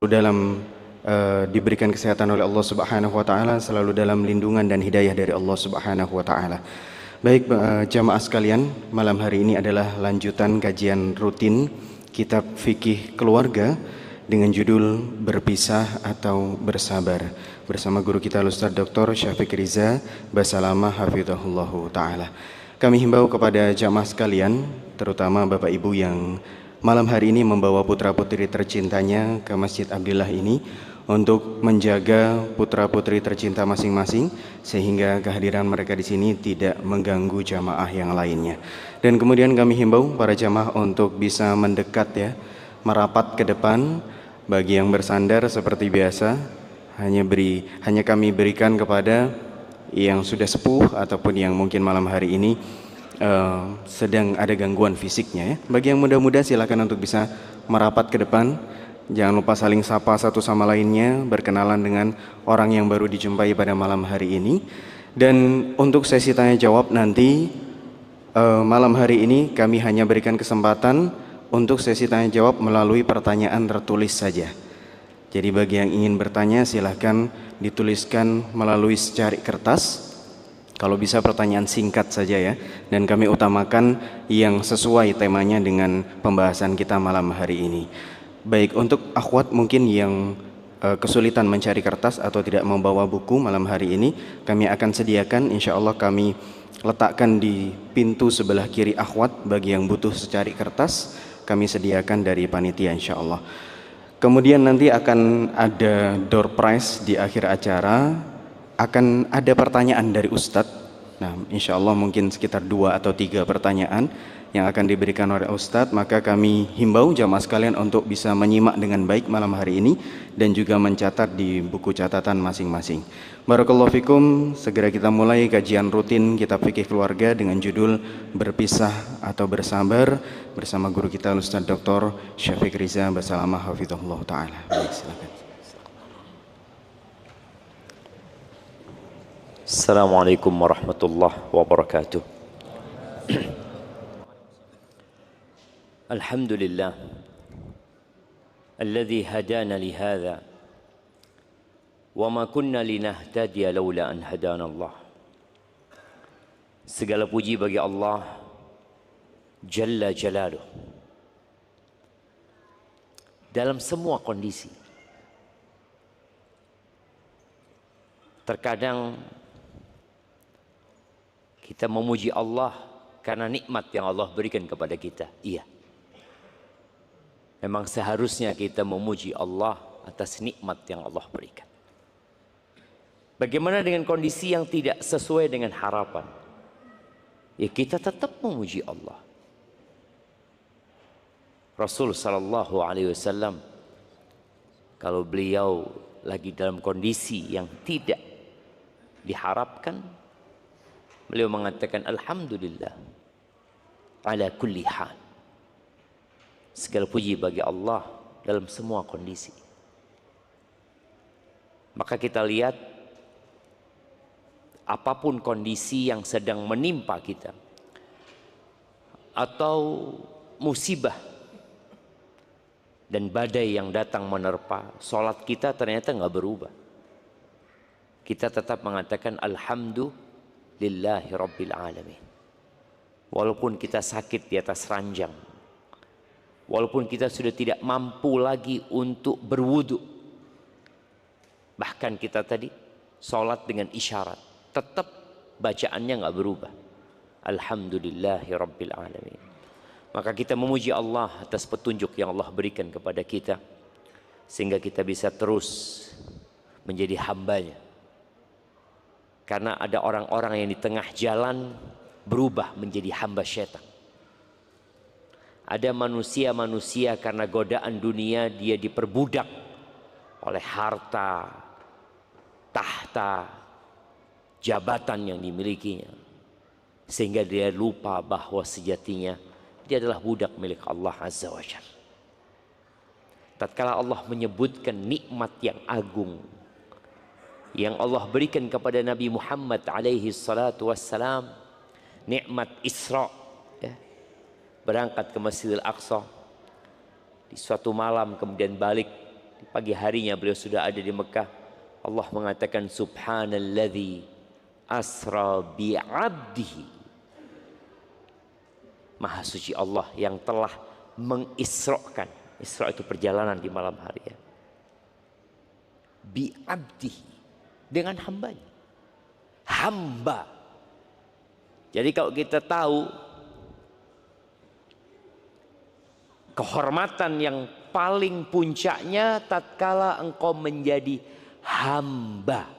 dalam diberikan kesehatan oleh Allah Subhanahu wa taala, selalu dalam lindungan dan hidayah dari Allah Subhanahu wa taala. Baik, jamaah sekalian, malam hari ini adalah lanjutan kajian rutin kitab fikih keluarga dengan judul Berpisah atau Bersabar bersama guru kita Ustaz Dr. Syafiq Riza Basalamah hafizahullahu taala. Kami himbau kepada jamaah sekalian, terutama Bapak Ibu yang malam hari ini membawa putra-putri tercintanya ke Masjid Abdillah ini untuk menjaga putra-putri tercinta masing-masing sehingga kehadiran mereka di sini tidak mengganggu jamaah yang lainnya. Dan kemudian kami himbau para jamaah untuk bisa mendekat ya, merapat ke depan. Bagi yang bersandar seperti biasa hanya kami berikan kepada yang sudah sepuh ataupun yang mungkin malam hari ini sedang ada gangguan fisiknya ya. Bagi yang muda-muda silakan untuk bisa merapat ke depan. Jangan lupa saling sapa satu sama lainnya, berkenalan dengan orang yang baru dijumpai pada malam hari ini. Dan untuk sesi tanya jawab nanti malam hari ini kami hanya berikan kesempatan untuk sesi tanya jawab melalui pertanyaan tertulis saja. Jadi bagi yang ingin bertanya silahkan dituliskan melalui secari kertas. Kalau bisa pertanyaan singkat saja ya. Dan kami utamakan yang sesuai temanya dengan pembahasan kita malam hari ini. Baik, untuk akhwat mungkin yang kesulitan mencari kertas atau tidak membawa buku malam hari ini, kami akan sediakan, insya Allah kami letakkan di pintu sebelah kiri akhwat. Bagi yang butuh secari kertas, kami sediakan dari panitia insya Allah. Kemudian nanti akan ada door prize di akhir acara, akan ada pertanyaan dari Ustadz. Nah, insya Allah mungkin sekitar 2 atau 3 pertanyaan yang akan diberikan oleh Ustadz. Maka kami himbau jamaah sekalian untuk bisa menyimak dengan baik malam hari ini dan juga mencatat di buku catatan masing-masing. Barakallahu fikum. Segera kita mulai kajian rutin kitab fikih keluarga dengan judul Berpisah atau Bersabar bersama guru kita Ustadz Dr. Syafiq Riza Basalamah hafizahullah taala. Baik, silakan. Assalamualaikum warahmatullahi wabarakatuh. Alhamdulillah alladzi hadana li hadza wa ma kunna linahtadiya laula an hadana Allah. Segala puji bagi Allah Jalla Jalaluh. Dalam semua kondisi. Terkadang kita memuji Allah karena nikmat yang Allah berikan kepada kita. Iya. Memang seharusnya kita memuji Allah atas nikmat yang Allah berikan. Bagaimana dengan kondisi yang tidak sesuai dengan harapan? Ya kita tetap memuji Allah. Rasul sallallahu alaihi wasallam kalau beliau lagi dalam kondisi yang tidak diharapkan, beliau mengatakan alhamdulillah ala kulli hal. Segala puji bagi Allah dalam semua kondisi. Maka kita lihat apapun kondisi yang sedang menimpa kita atau musibah dan badai yang datang menerpa, salat kita ternyata nggak berubah. Kita tetap mengatakan alhamdulillahi rabbil alamin. Walaupun kita sakit di atas ranjang, walaupun kita sudah tidak mampu lagi untuk berwudu, bahkan kita tadi sholat dengan isyarat, tetap bacaannya nggak berubah. Alhamdulillahi rabbil alamin. Maka kita memuji Allah atas petunjuk yang Allah berikan kepada kita, sehingga kita bisa terus menjadi hambanya. Karena ada orang-orang yang di tengah jalan berubah menjadi hamba syaitan. Ada manusia-manusia karena godaan dunia dia diperbudak oleh harta, tahta, jabatan yang dimilikinya. Sehingga dia lupa bahwa sejatinya dia adalah budak milik Allah Azza wa Jalla. Tatkala Allah menyebutkan nikmat yang agung yang Allah berikan kepada Nabi Muhammad alaihi salatu wassalam, nikmat Isra, ya, berangkat ke Masjidil Aqsa di suatu malam kemudian balik pagi harinya beliau sudah ada di Mekah. Allah mengatakan subhanalladzi asra bi'abdihi. Maha suci Allah yang telah mengisrokan. Isra itu perjalanan di malam hari ya. Bi'abdihi, dengan hambanya. Hamba. Jadi kalau kita tahu kehormatan yang paling puncaknya tatkala engkau menjadi hamba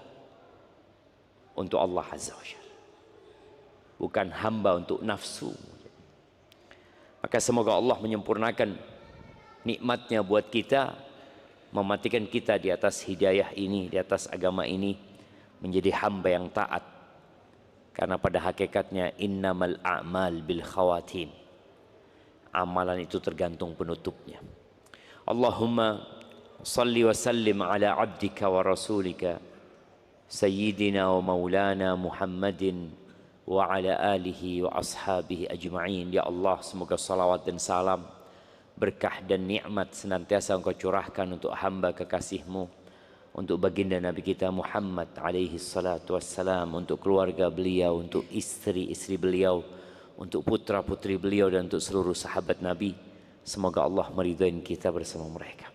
untuk Allah Azza wa Jalla, bukan hamba untuk nafsu. Maka semoga Allah menyempurnakan nikmatnya buat kita, mematikan kita di atas hidayah ini, di atas agama ini, menjadi hamba yang taat. Karena pada hakikatnya innamal a'mal bil khawatim, amalan itu tergantung penutupnya. Allahumma salli wa sallim ala abdika wa rasulika sayyidina wa maulana Muhammadin wa ala alihi wa ashabihi ajma'in. Ya Allah, semoga salawat dan salam, berkah dan nikmat senantiasa engkau curahkan untuk hamba kekasihmu, untuk baginda Nabi kita Muhammad alaihi salatu wassalam, untuk keluarga beliau, untuk istri-istri beliau, untuk putra-putri beliau, dan untuk seluruh sahabat Nabi. Semoga Allah meridai kita bersama mereka.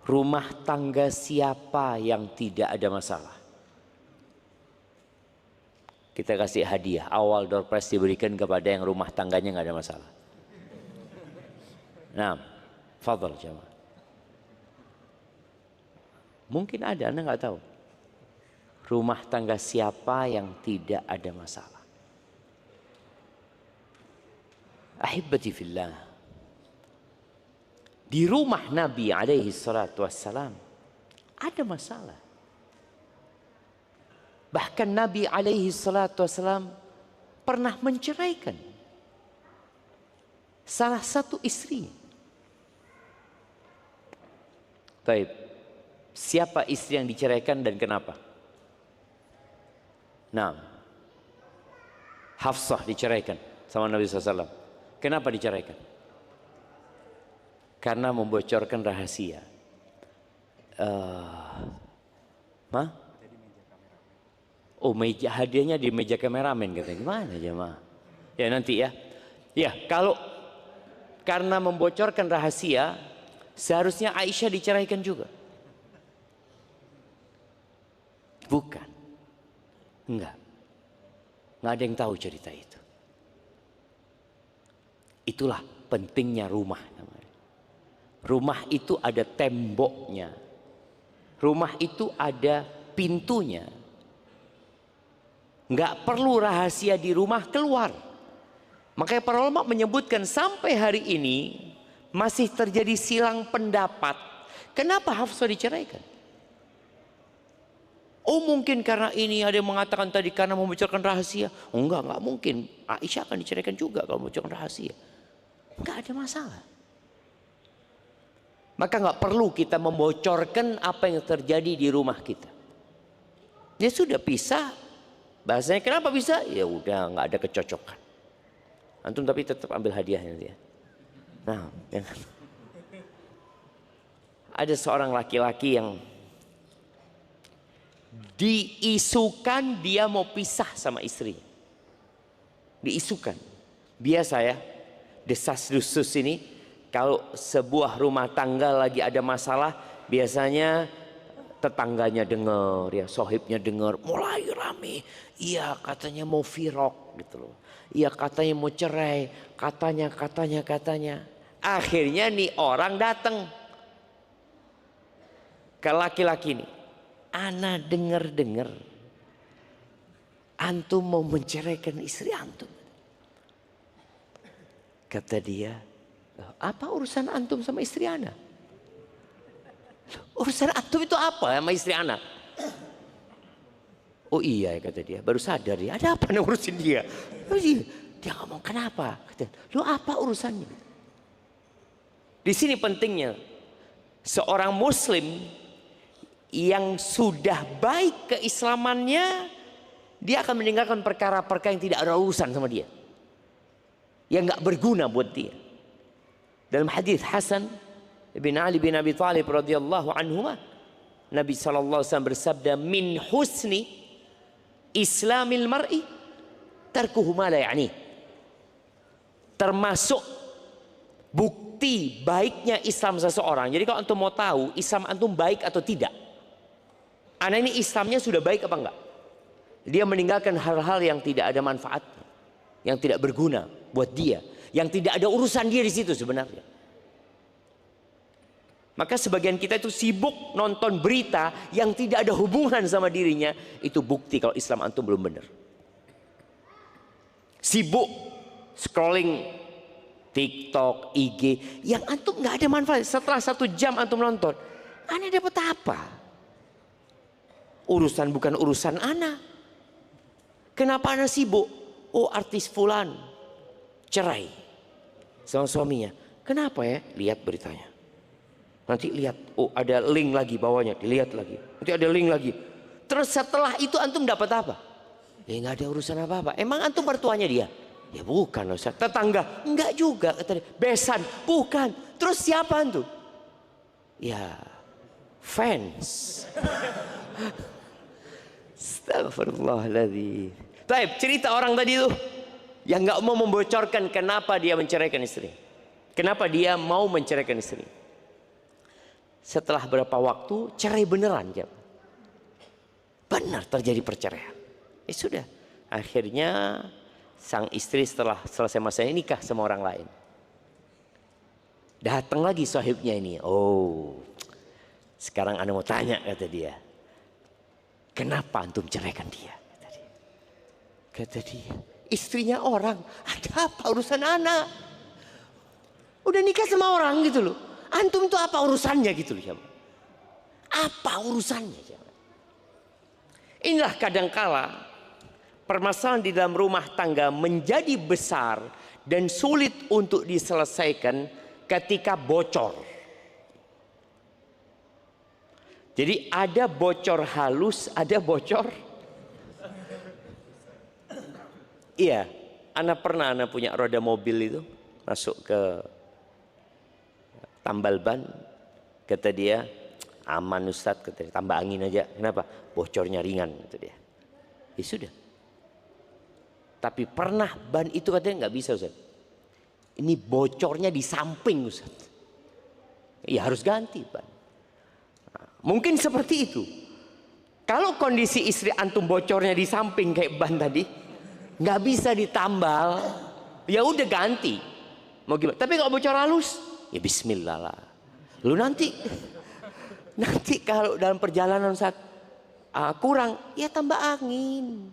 Rumah tangga siapa yang tidak ada masalah? Kita kasih hadiah, awal door prize diberikan kepada yang rumah tangganya nggak ada masalah. Nah, fadhal jamaah. Mungkin ada, Anda nggak tahu. Rumah tangga siapa yang tidak ada masalah? Ahibati fillah. Di rumah Nabi alaihi salatu wassalam ada masalah. Bahkan Nabi alaihi salatu wassalam pernah menceraikan salah satu istri. Baik, siapa istri yang diceraikan dan kenapa? Nah, Hafsah diceraikan sama Nabi SAW. Kenapa diceraikan? Karena membocorkan rahasia. Oh, meja hadiahnya di meja kameramen katanya. Gimana jemaah? Ya nanti ya. Ya, kalau karena membocorkan rahasia, seharusnya Aisyah diceraikan juga. Bukan. Enggak. Enggak ada yang tahu cerita itu. Itulah pentingnya rumah namanya. Rumah itu ada temboknya. Rumah itu ada pintunya. Enggak perlu rahasia di rumah keluar. Makanya para ulama menyebutkan sampai hari ini masih terjadi silang pendapat. Kenapa Hafsah diceraikan? Oh, mungkin karena ini, ada yang mengatakan tadi karena membocorkan rahasia. Oh, enggak mungkin. Aisyah akan diceraikan juga kalau membocorkan rahasia. Enggak ada masalah. Maka enggak perlu kita membocorkan apa yang terjadi di rumah kita. Dia sudah pisah. Bahasanya kenapa bisa? Ya udah, enggak ada kecocokan. Antum tapi tetap ambil hadiahnya dia. Nah, jangan. Ada seorang laki-laki yang diisukan dia mau pisah sama istri. Diisukan. Biasa ya, desas-desus ini kalau sebuah rumah tangga lagi ada masalah, biasanya tetangganya dengar, ya sohibnya dengar, mulai rame. Iya, katanya mau firok gitu loh. Iya, katanya mau cerai, katanya. Akhirnya nih orang datang ke laki-laki ini. Ana dengar antum mau menceraikan istri antum. Kata dia, apa urusan antum sama istri ana? Urusan antum itu apa sama istri ana? Oh iya, kata dia, baru sadar dia, ada apa nih urusin dia? Dia ngomong kenapa? Kata, lu apa urusannya? Di sini pentingnya seorang muslim yang sudah baik keislamannya, dia akan meninggalkan perkara-perkara yang tidak ada urusan sama dia, yang nggak berguna buat dia. Dalam hadis Hasan bin Ali bin Abi Thalib radhiyallahu anhuma, Nabi sallallahu alaihi wasallam bersabda, min husni islamil mar'i tarkuhu ma la ya'ni. Termasuk bukti baiknya Islam seseorang. Jadi kalau antum mau tahu Islam antum baik atau tidak, anak ini Islamnya sudah baik apa enggak? Dia meninggalkan hal-hal yang tidak ada manfaat, yang tidak berguna buat dia, yang tidak ada urusan dia di situ sebenarnya. Maka sebagian kita itu sibuk nonton berita yang tidak ada hubungan sama dirinya. Itu bukti kalau Islam antum belum benar. Sibuk scrolling TikTok, IG yang antum nggak ada manfaat. Setelah 1 jam antum nonton, aneh dapat apa? Urusan bukan urusan ana. Kenapa ana sibuk? Oh, artis fulan cerai sama suaminya. Kenapa ya? Lihat beritanya. Nanti lihat, oh ada link lagi bawahnya, dilihat lagi. Nanti ada link lagi. Terus setelah itu antum dapat apa? Ya nggak ada urusan apa-apa. Emang antum mertuanya dia? Ya bukan, Ustaz. Tetangga? Enggak juga, kata dia. Besan? Bukan. Terus siapa antum? Ya fans. Astagfirullahaladzim. Baik, cerita orang tadi itu yang nggak mau membocorkan kenapa dia menceraikan istri. Kenapa dia mau menceraikan istri? Setelah berapa waktu cerai beneran, jam. Benar terjadi perceraian. Sudah. Akhirnya sang istri setelah selesai masa nikah sama orang lain. Datang lagi sahibnya ini. Oh, sekarang ana mau tanya, kata dia. Kenapa antum ceraikan dia? Kata dia, istrinya orang. Ada apa urusan anak? Udah nikah sama orang gitu loh. Antum tuh apa urusannya gitu loh. Apa urusannya? Inilah kadangkala permasalahan di dalam rumah tangga menjadi besar dan sulit untuk diselesaikan ketika bocor. Jadi ada bocor halus, ada bocor. Iya, anak punya roda mobil itu masuk ke tambal ban, kata dia, aman Ustadz, kata dia, tambah angin aja. Kenapa? Bocornya ringan, kata dia. Ya sudah. Tapi pernah ban itu katanya nggak bisa Ustadz. Ini bocornya di samping Ustadz. Ya harus ganti ban. Nah, mungkin seperti itu. Kalau kondisi istri antum bocornya di samping kayak ban tadi, nggak bisa ditambal, ya udah ganti. Mau gimana? Tapi kalau bocor halus, ya bismillah lah. Lu nanti kalau dalam perjalanan saat kurang, ya tambah angin.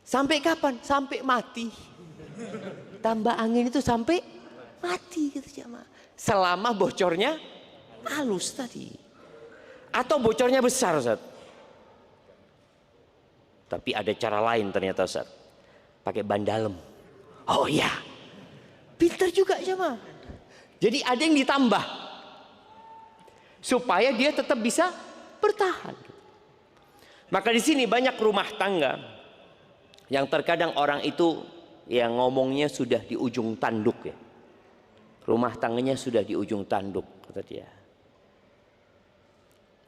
Sampai kapan? Sampai mati. Tambah angin itu sampai mati gitu jamaah. Selama bocornya halus tadi. Atau bocornya besar Ustaz. Tapi ada cara lain ternyata Ustaz. Pakai ban dalam. Oh iya. Pintar juga jamaah. Jadi ada yang ditambah supaya dia tetap bisa bertahan. Maka di sini banyak rumah tangga yang terkadang orang itu yang ngomongnya sudah di ujung tanduk ya. Rumah tangganya sudah di ujung tanduk, kata dia.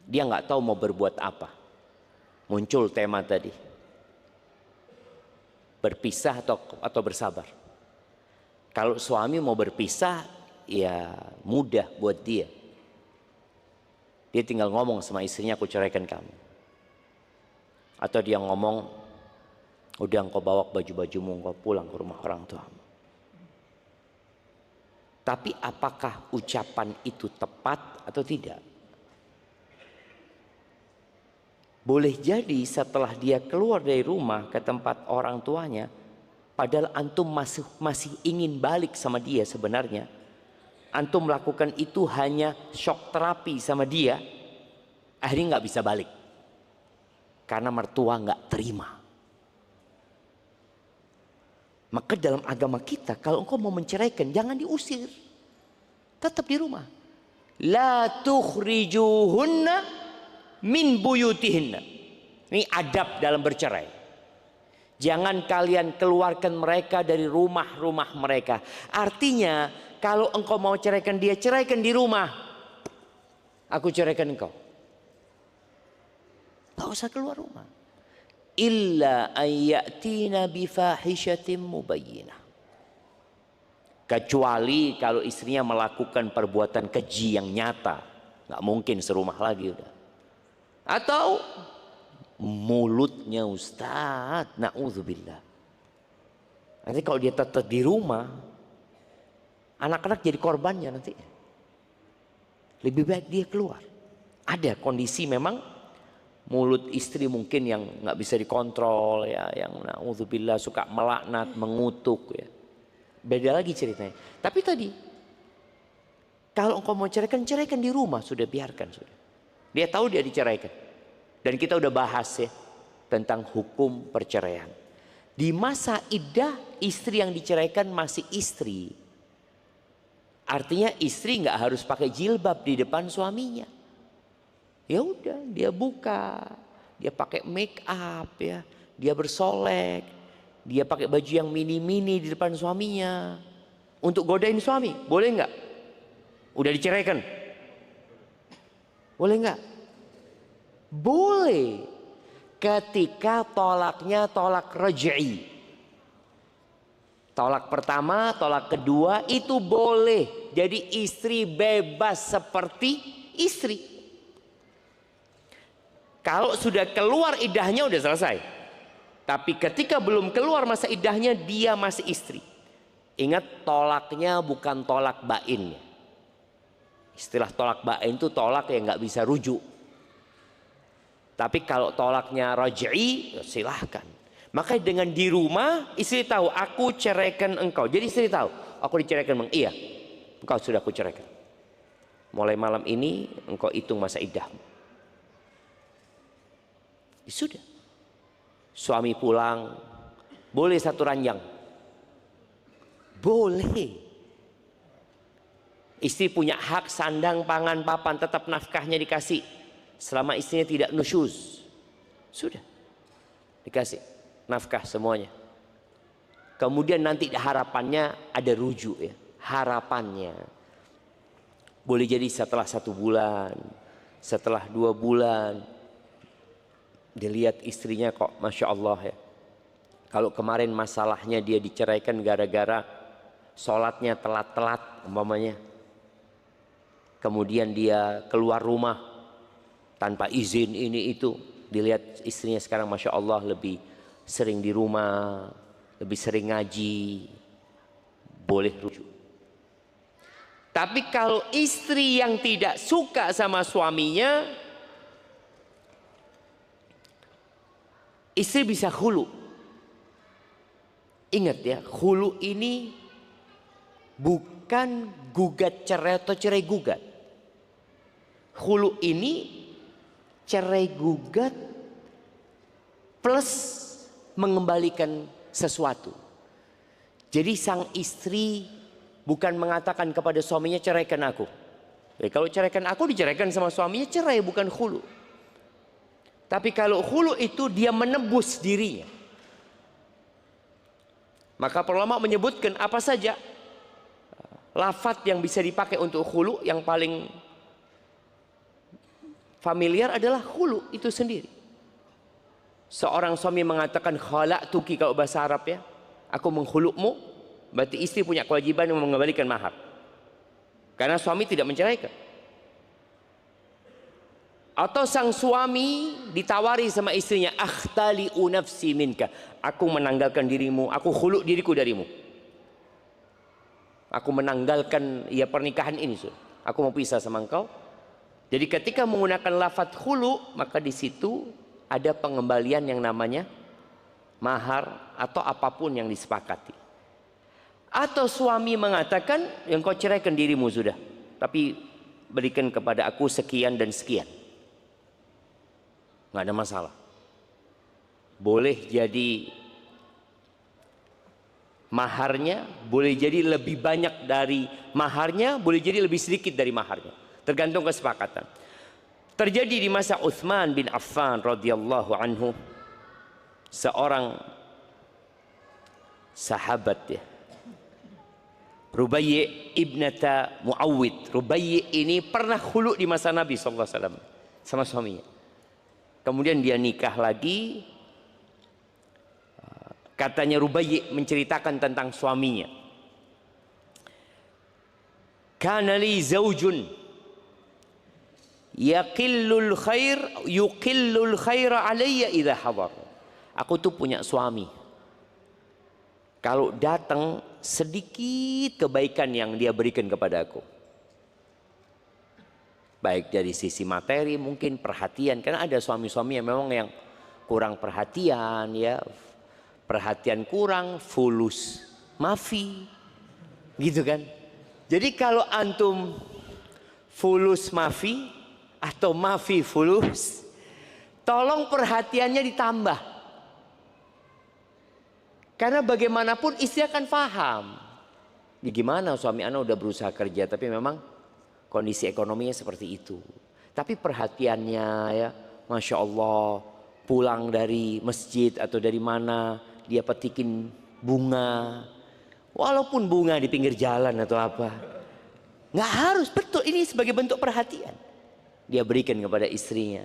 Dia nggak tahu mau berbuat apa. Muncul tema tadi. Berpisah atau bersabar. Kalau suami mau berpisah, ya mudah buat dia. Dia tinggal ngomong sama istrinya, aku ceraikan kamu. Atau dia ngomong, udah engkau bawa baju-bajumu, engkau pulang ke rumah orang tuamu. Tapi apakah ucapan itu tepat atau tidak? Boleh jadi setelah dia keluar dari rumah ke tempat orang tuanya, padahal antum masih ingin balik sama dia sebenarnya. Antum melakukan itu hanya shock terapi sama dia, akhirnya nggak bisa balik karena mertua nggak terima. Maka dalam agama kita, kalau engkau mau menceraikan, jangan diusir, tetap di rumah. La tukhrijuhunna min buyutihinna. Ini adab dalam bercerai. Jangan kalian keluarkan mereka dari rumah-rumah mereka. Artinya kalau engkau mau ceraikan dia, ceraikan di rumah. Aku ceraikan engkau. Tak usah keluar rumah. Illa ayyatina bifahishatin mubayyinah. Kecuali kalau istrinya melakukan perbuatan keji yang nyata. Nggak mungkin serumah lagi udah. Atau mulutnya Ustaz, na'udzubillah. Nanti kalau dia tetap di rumah, anak-anak jadi korbannya nanti. Lebih baik dia keluar. Ada kondisi memang mulut istri mungkin yang nggak bisa dikontrol ya, yang na'udzubillah suka melaknat, mengutuk ya. Beda lagi ceritanya. Tapi tadi, kalau engkau mau ceraikan, ceraikan di rumah, sudah biarkan sudah. Dia tahu dia diceraikan. Dan kita udah bahas ya tentang hukum perceraian. Di masa iddah, istri yang diceraikan masih istri. Artinya istri nggak harus pakai jilbab di depan suaminya. Ya udah, dia buka, dia pakai make up ya, dia bersolek, dia pakai baju yang mini-mini di depan suaminya untuk godain suami, boleh nggak? Udah diceraikan, boleh nggak? Boleh, ketika tolaknya tolak raj'i. Tolak pertama, tolak kedua itu boleh. Jadi istri bebas seperti istri. Kalau sudah keluar iddahnya udah selesai. Tapi ketika belum keluar masa iddahnya dia masih istri. Ingat, tolaknya bukan tolak bain. Istilah tolak bain itu tolak yang nggak bisa rujuk. Tapi kalau tolaknya raj'i, silahkan. Maka dengan di rumah istri tahu aku ceraikan engkau. Jadi istri tahu aku diceraikan. Iya, engkau sudah aku ceraikan. Mulai malam ini engkau hitung masa iddahmu. Sudah. Suami pulang, boleh satu ranjang. Boleh. Istri punya hak sandang, pangan, papan, tetap nafkahnya dikasih. Selama istrinya tidak nusyuz. Sudah. Dikasih nafkah semuanya. Kemudian nanti harapannya ada rujuk ya. Harapannya. Boleh jadi setelah 1 bulan. Setelah 2 bulan. Dilihat istrinya kok Masya Allah ya. Kalau kemarin masalahnya dia diceraikan gara-gara sholatnya telat-telat umpamanya. Kemudian dia keluar rumah tanpa izin ini itu. Dilihat istrinya sekarang Masya Allah lebih sering di rumah, lebih sering ngaji, boleh rujuk. Tapi kalau istri yang tidak suka sama suaminya, istri bisa khulu. Ingat ya, khulu ini bukan gugat cerai atau cerai gugat. Khulu ini cerai gugat plus mengembalikan sesuatu. Jadi sang istri bukan mengatakan kepada suaminya ceraikan aku. Kalau ceraikan aku, diceraikan sama suaminya, cerai bukan khulu. Tapi kalau khulu itu dia menebus dirinya. Maka para ulama menyebutkan apa saja lafaz yang bisa dipakai untuk khulu. Yang paling familiar adalah khulu itu sendiri. Seorang suami mengatakan khala'tuki kalau bahasa Arab ya, aku menghulukmu, berarti istri punya kewajiban yang mengembalikan mahar. Karena suami tidak menceraikan. Atau sang suami ditawari sama istrinya, akhtali'u nafsi minka, aku menanggalkan dirimu, aku khuluk diriku darimu. Aku menanggalkan ya pernikahan ini, aku mau pisah sama engkau. Jadi ketika menggunakan lafaz khulu, maka di situ ada pengembalian yang namanya mahar atau apapun yang disepakati. Atau suami mengatakan, yang kau ceraikan dirimu sudah, tapi berikan kepada aku sekian dan sekian. Nggak ada masalah. Boleh jadi maharnya, boleh jadi lebih banyak dari maharnya, boleh jadi lebih sedikit dari maharnya. Tergantung kesepakatan. Terjadi di masa Utsman bin Affan radhiyallahu anhu, seorang sahabat ya, Rubayyi ibnata Muawwid. Rubayyi ini pernah khulu di masa Nabi SAW sama suaminya. Kemudian dia nikah lagi. Katanya Rubayyi menceritakan tentang suaminya. Kana li zaujun yuqillul khaira alayya idha hadar. Aku tuh punya suami, kalau datang sedikit kebaikan yang dia berikan kepada aku, baik dari sisi materi, mungkin perhatian, karena ada suami-suami yang memang yang kurang perhatian, ya perhatian kurang, fulus mafi, gitu kan. Jadi kalau antum fulus mafi atau mafi fulus, tolong perhatiannya ditambah. Karena bagaimanapun istri akan paham. Ya gimana suami anak udah berusaha kerja tapi memang kondisi ekonominya seperti itu. Tapi perhatiannya ya, Masya Allah, pulang dari masjid atau dari mana dia petikin bunga. Walaupun bunga di pinggir jalan atau apa, nggak harus, betul, ini sebagai bentuk perhatian dia berikan kepada istrinya.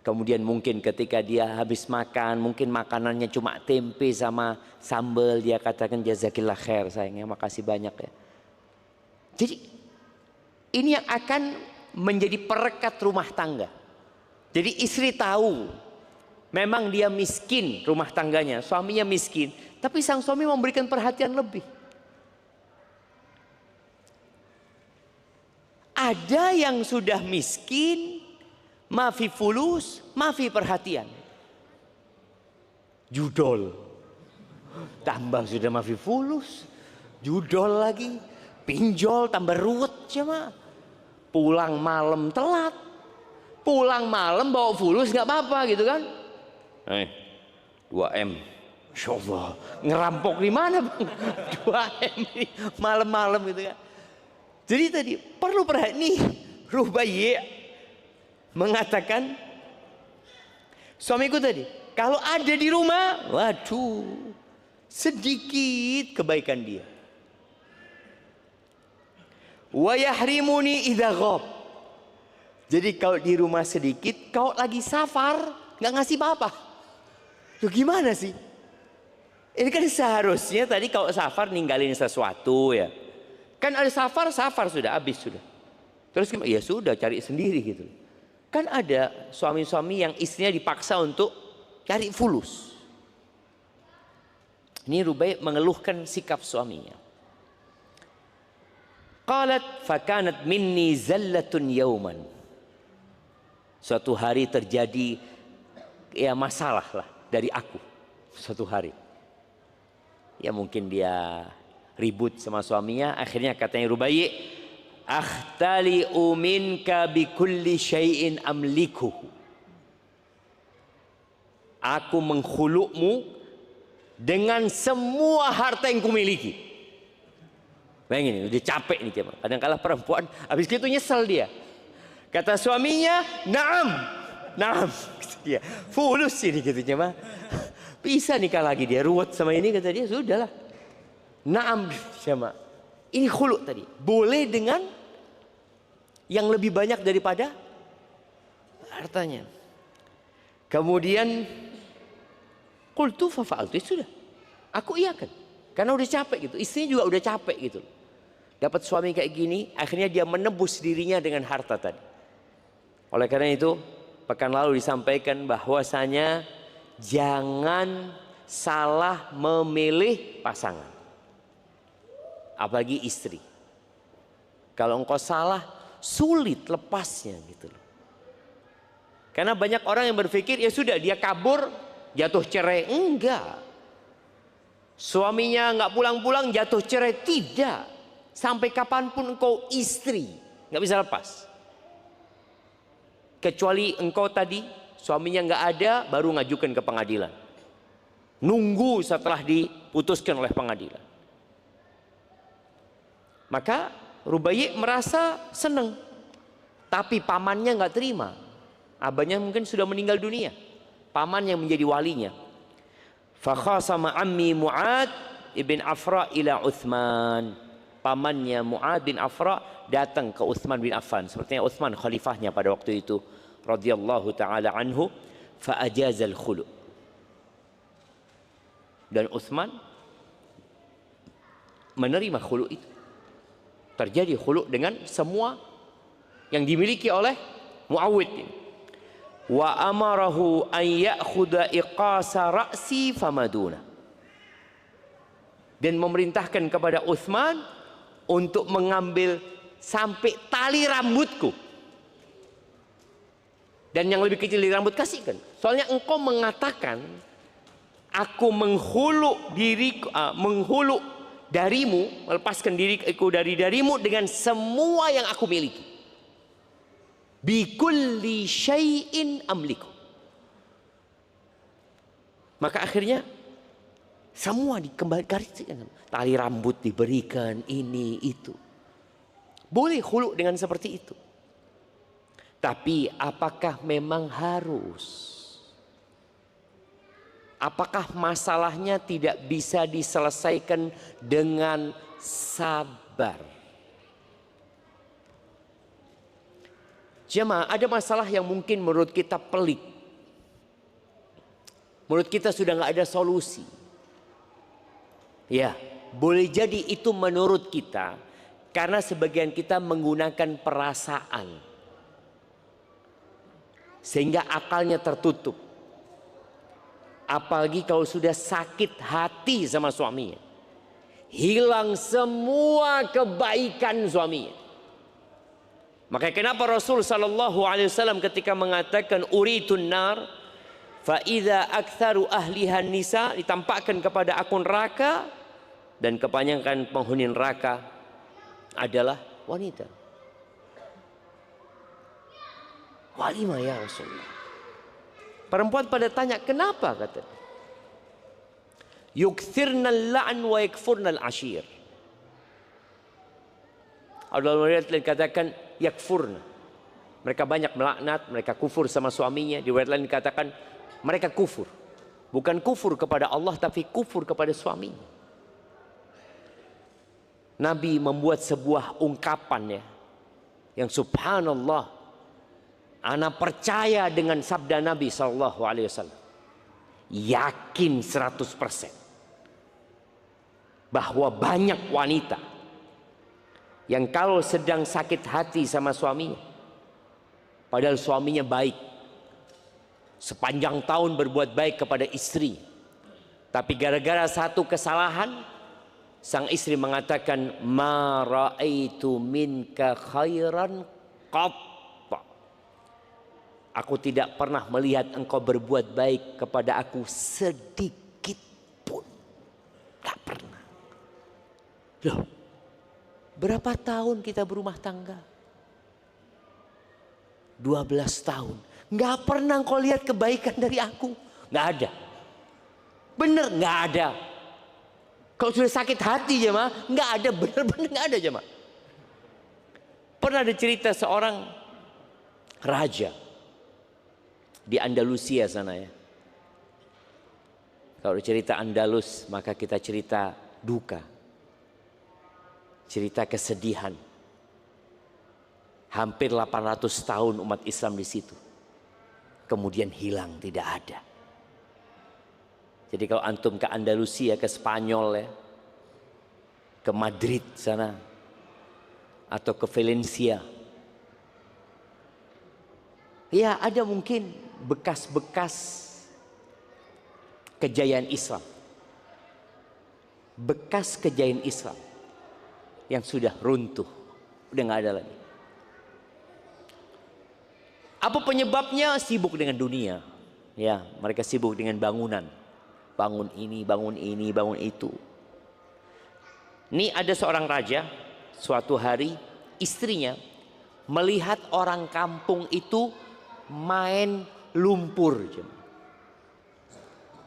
Kemudian mungkin ketika dia habis makan, mungkin makanannya cuma tempe sama sambal, dia katakan jazakillah khair sayangnya, makasih banyak ya. Jadi ini yang akan menjadi perekat rumah tangga. Jadi istri tahu memang dia miskin rumah tangganya, suaminya miskin, tapi sang suami memberikan perhatian lebih. Ada yang sudah miskin, mafi fulus, mafi perhatian. Judol. Tambah sudah mafi fulus, judol lagi, pinjol tambah ruwet cuma. Pulang malam telat. Pulang malam bawa fulus nggak apa-apa gitu kan. 2M. Masya Allah, ngerampok di mana bang? 2M ini malam-malam gitu kan. Jadi tadi perlu perhatian nih. Rubayyi mengatakan, suamiku tadi kalau ada di rumah, waduh, sedikit kebaikan dia. Wa yahrimuni idza ghab. Jadi kalau di rumah sedikit, kalau lagi safar nggak ngasih apa-apa. Tuh gimana sih? Ini kan seharusnya tadi kalau safar ninggalin sesuatu ya. Kan ada safar sudah habis sudah. Terus ya sudah cari sendiri gitu. Kan ada suami-suami yang istrinya dipaksa untuk cari fulus. Ini Rubayyi mengeluhkan sikap suaminya. Qalat fakanat minni zallatun yauman. Suatu hari terjadi ya masalah lah dari aku. Suatu hari. Ya mungkin dia ribut sama suaminya, akhirnya katanya Rubayyi, akhtali'u minka bikulli syai'in amliku. Aku menghulukmu dengan semua harta yang kumiliki. Bayangin, udah capek nih cuman. Kadang-kadang perempuan habis itu nyesel dia. Kata suaminya, "Na'am." Dia fulus ini gitu cuman. Bisa nikah lagi dia, ruwet sama ini, kata dia, sudahlah. Na'am sama. Ini khulu tadi. Boleh dengan yang lebih banyak daripada hartanya. Kemudian qultu fa fa'altu, sudah. Aku iyakan. Karena udah capek gitu. Istrinya juga udah capek gitu. Dapat suami kayak gini, akhirnya dia menebus dirinya dengan harta tadi. Oleh karena itu, pekan lalu disampaikan bahwasanya jangan salah memilih pasangan. Apalagi istri. Kalau engkau salah, sulit lepasnya gitu loh. Karena banyak orang yang berpikir ya sudah dia kabur, jatuh cerai. Enggak. Suaminya enggak pulang-pulang, jatuh cerai. Tidak. Sampai kapanpun engkau istri, enggak bisa lepas. Kecuali engkau tadi suaminya enggak ada, baru ngajukan ke pengadilan. Nunggu setelah diputuskan oleh pengadilan. Maka Rubayyi merasa senang, tapi pamannya nggak terima. Abahnya mungkin sudah meninggal dunia, paman yang menjadi walinya. Fakhasama ammi Mu'ad ibn Afra ila Uthman. Pamannya Mu'ad bin Afra datang ke Uthman bin Affan. Sepertinya Uthman khalifahnya pada waktu itu, radhiyallahu taala anhu, fa ajazal khulu. Dan Uthman menerima khulu itu. Terjadi khulu dengan semua yang dimiliki oleh Muawid ini. Wa amarahu an ya'khudha iqasa ra'si famaduna. Dan memerintahkan kepada Uthman untuk mengambil sampai tali rambutku. Dan yang lebih kecil dari rambut kasihkan. Soalnya engkau mengatakan aku menghulu diriku, menghulu darimu, melepaskan diriku dari darimu dengan semua yang aku miliki. Bi kulli syai'in amliku. Maka akhirnya semua dikembalikan, tali rambut diberikan, ini itu. Boleh khulu dengan seperti itu. Tapi apakah memang harus? Apakah masalahnya tidak bisa diselesaikan dengan sabar? Jemaah, ada masalah yang mungkin menurut kita pelik. Menurut kita sudah nggak ada solusi. Ya, boleh jadi itu menurut kita karena sebagian kita menggunakan perasaan sehingga akalnya tertutup. Apalagi kalau sudah sakit hati sama suaminya, hilang semua kebaikan suaminya. Makanya kenapa Rasul sallallahu alaihi wasallam ketika mengatakan uritun nar fa idza aktsaru ahliha nisa, ditampakkan kepada aku neraka dan kebanyakan penghuni neraka adalah wanita. Walimah ya Rasulullah. Perempuan pada tanya, kenapa? Kata, yukthirna al-la'n wa yakfurna al-ashir. Allah dikatakan yakfurna, mereka banyak melaknat, mereka kufur sama suaminya. Di riwayat lain dikatakan mereka kufur, bukan kufur kepada Allah tapi kufur kepada suaminya. Nabi membuat sebuah ungkapan ya, yang subhanallah, ana percaya dengan sabda Nabi sallallahu alaihi wasallam, yakin 100% bahwa banyak wanita yang kalau sedang sakit hati sama suaminya, padahal suaminya baik, sepanjang tahun berbuat baik kepada istri, tapi gara-gara satu kesalahan sang istri mengatakan, ma ra'aitu minka khairan qat, aku tidak pernah melihat engkau berbuat baik kepada aku sedikit pun. Tak pernah. Loh, berapa tahun kita berumah tangga? 12 tahun. Nggak pernah engkau lihat kebaikan dari aku. Nggak ada. Bener nggak ada. Kalau sudah sakit hati jemaah, nggak ada, bener-bener nggak ada jemaah. Pernah ada cerita seorang raja di Andalusia sana ya. Kalau cerita Andalus maka kita cerita duka, cerita kesedihan. Hampir 800 tahun umat Islam di situ, kemudian hilang, tidak ada. Jadi kalau antum ke Andalusia, ke Spanyol ya, ke Madrid sana, atau ke Valencia, ya ada mungkin bekas-bekas kejayaan Islam, bekas kejayaan Islam yang sudah runtuh, udah nggak ada lagi. Apa penyebabnya? Sibuk dengan dunia, ya mereka sibuk dengan bangunan, bangun ini, bangun ini, bangun itu. Ini ada seorang raja, suatu hari istrinya melihat orang kampung itu main lumpur.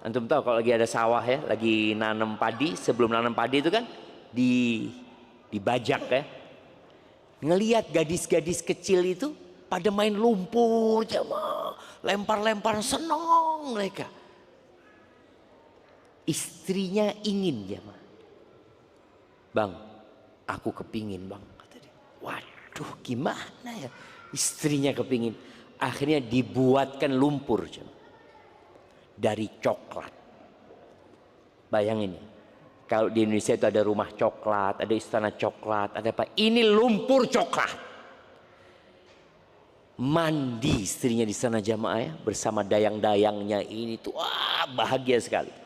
Antum tahu kalau lagi ada sawah ya, lagi nanam padi, sebelum nanam padi itu kan dibajak ya. Ngelihat gadis-gadis kecil itu pada main lumpur jemaah, lempar-lempar, senang mereka. Istrinya ingin jemaah, Bang, aku kepingin bang, kata dia. Waduh, gimana ya? Istrinya kepingin. Akhirnya dibuatkan lumpur dari coklat. Bayangin ya, kalau di Indonesia itu ada rumah coklat, ada istana coklat, ada apa? Ini lumpur coklat. Mandi istrinya di sana jamaah ya, bersama dayang-dayangnya ini tuh, bahagia sekali.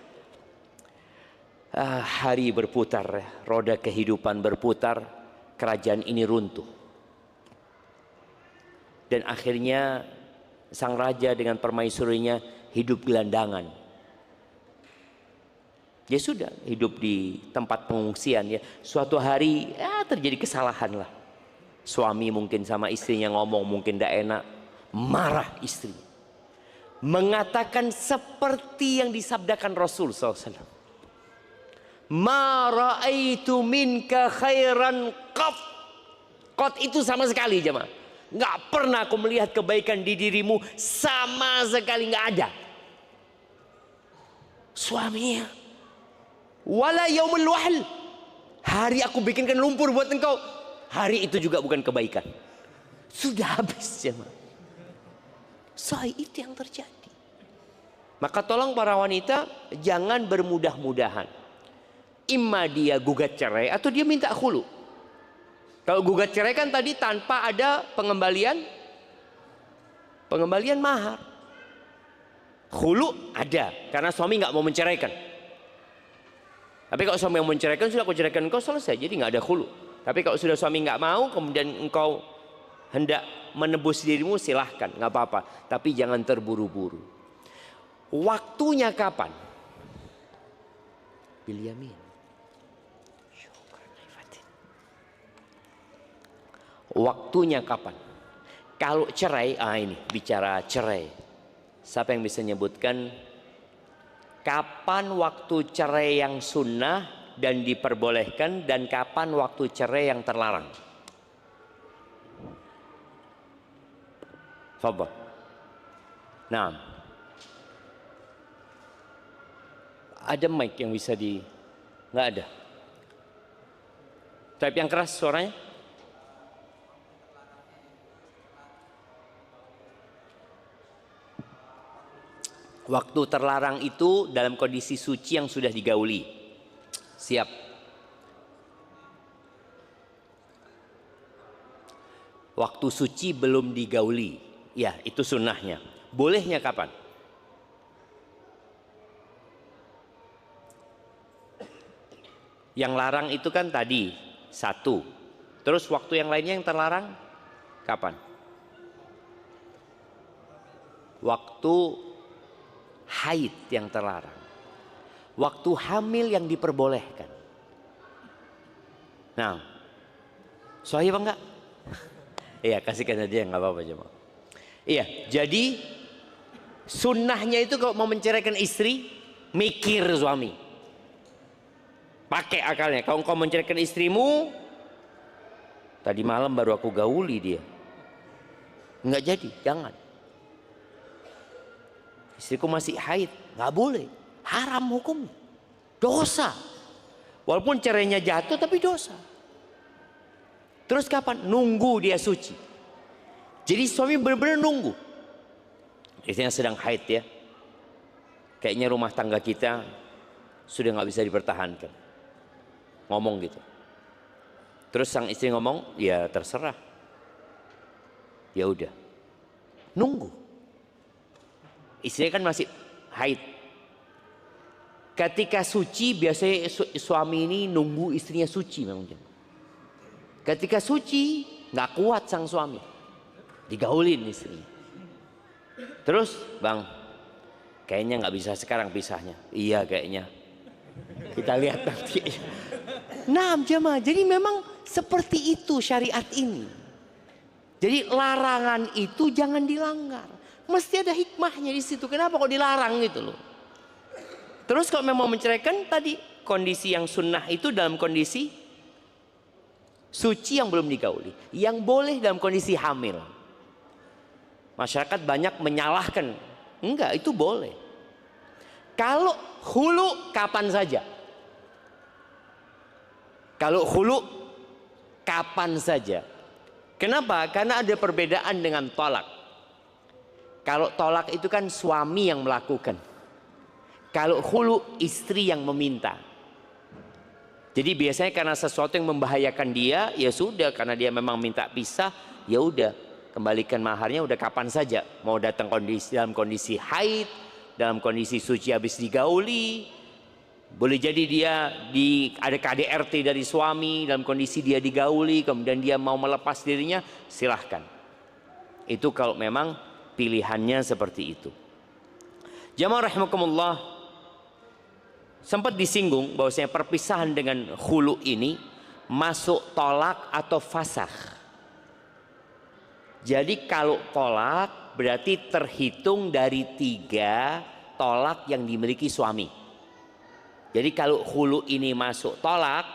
Hari berputar, roda kehidupan berputar, kerajaan ini runtuh. Dan akhirnya sang raja dengan permaisurinya hidup gelandangan. Ya sudah, hidup di tempat pengungsian ya. Suatu hari terjadi kesalahan lah. Suami mungkin sama istrinya ngomong mungkin tidak enak, marah istri, mengatakan seperti yang disabdakan Rasul SAW. Ma ra'aitu minka khairan qat. Qat itu sama sekali jemaah. Nggak pernah aku melihat kebaikan di dirimu, sama sekali nggak ada. Suaminya, wala yaumul wahl, hari aku bikinkan lumpur buat engkau, hari itu juga bukan kebaikan. Sudah habis jemaah. Itu yang terjadi. Maka tolong para wanita jangan bermudah-mudahan. Imma dia gugat cerai atau dia minta khulu. Kalau gugat cerai kan tadi tanpa ada pengembalian mahar. Khulu ada karena suami nggak mau menceraikan. Tapi kalau suami yang menceraikan, sudah aku ceraikan engkau, selesai, jadi nggak ada khulu. Tapi kalau sudah suami nggak mau, kemudian engkau hendak menebus dirimu, silahkan, nggak apa-apa. Tapi jangan terburu-buru. Waktunya kapan? Bil yamin. Waktunya kapan? Kalau cerai, ini bicara cerai. Siapa yang bisa menyebutkan kapan waktu cerai yang sunnah dan diperbolehkan dan kapan waktu cerai yang terlarang? Fadhal. Nah, ada mic yang bisa nggak ada. Type yang keras suaranya. Waktu terlarang itu dalam kondisi suci yang sudah digauli. Siap. Waktu suci belum digauli. Ya, itu sunnahnya. Bolehnya kapan? Yang larang itu kan tadi satu. Terus waktu yang lainnya yang terlarang kapan? Waktu haid yang terlarang, waktu hamil yang diperbolehkan. Nah, sahih apa enggak? Iya, kasihkan aja, nggak apa-apa jemaah. Iya, jadi sunnahnya itu kalau mau menceraikan istri, mikir suami, pakai akalnya. Kalau engkau menceraikan istrimu, tadi malam baru aku gauli dia, nggak jadi, jangan. Istriku masih haid, nggak boleh, haram hukum, dosa. Walaupun cerainya jatuh tapi dosa. Terus kapan? Nunggu dia suci. Jadi suami benar-benar nunggu. Istrinya sedang haid ya, kayaknya rumah tangga kita sudah nggak bisa dipertahankan. Ngomong gitu. Terus sang istri ngomong, ya terserah. Ya udah, nunggu. Istrinya kan masih haid. Ketika suci biasanya suami ini nunggu istrinya suci memang. Ketika suci nggak kuat sang suami, digaulin istrinya. Terus bang, kayaknya nggak bisa sekarang pisahnya. Iya kayaknya. Kita lihat nanti. Nah jemaah, jadi memang seperti itu syariat ini. Jadi larangan itu jangan dilanggar. Mesti ada hikmahnya di situ. Kenapa kok dilarang gitu loh? Terus kalau memang menceraikan tadi kondisi yang sunnah itu dalam kondisi suci yang belum digauli. Yang boleh dalam kondisi hamil. Masyarakat banyak menyalahkan. Enggak, itu boleh. Kalau hulu kapan saja. Kalau khulu kapan saja. Kenapa? Karena ada perbedaan dengan tolak. Kalau tolak itu kan suami yang melakukan. Kalau khulu istri yang meminta. Jadi biasanya karena sesuatu yang membahayakan dia, ya sudah, karena dia memang minta pisah, ya udah, kembalikan maharnya udah kapan saja. Mau datang dalam kondisi haid, dalam kondisi suci habis digauli, boleh jadi dia ada KDRT dari suami dalam kondisi dia digauli, kemudian dia mau melepas dirinya, silahkan. Itu kalau memang pilihannya seperti itu. Jamaah rahimakumullah, sempat disinggung bahwasanya perpisahan dengan khulu ini masuk tolak atau fasakh. Jadi kalau tolak berarti terhitung dari 3 tolak yang dimiliki suami. Jadi kalau khulu ini masuk tolak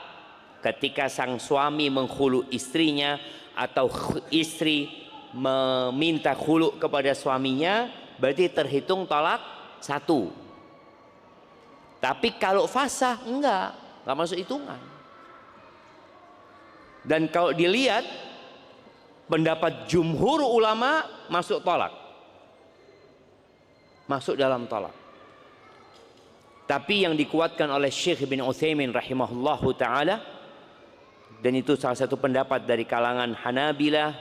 ketika sang suami menghulu istrinya atau istri meminta khulu kepada suaminya, berarti terhitung tolak 1. Tapi kalau fasah enggak masuk hitungan. Dan kalau dilihat pendapat jumhur ulama masuk tolak, masuk dalam tolak. Tapi yang dikuatkan oleh Syekh bin Utsaimin rahimahullahu taala, dan itu salah satu pendapat dari kalangan Hanabilah,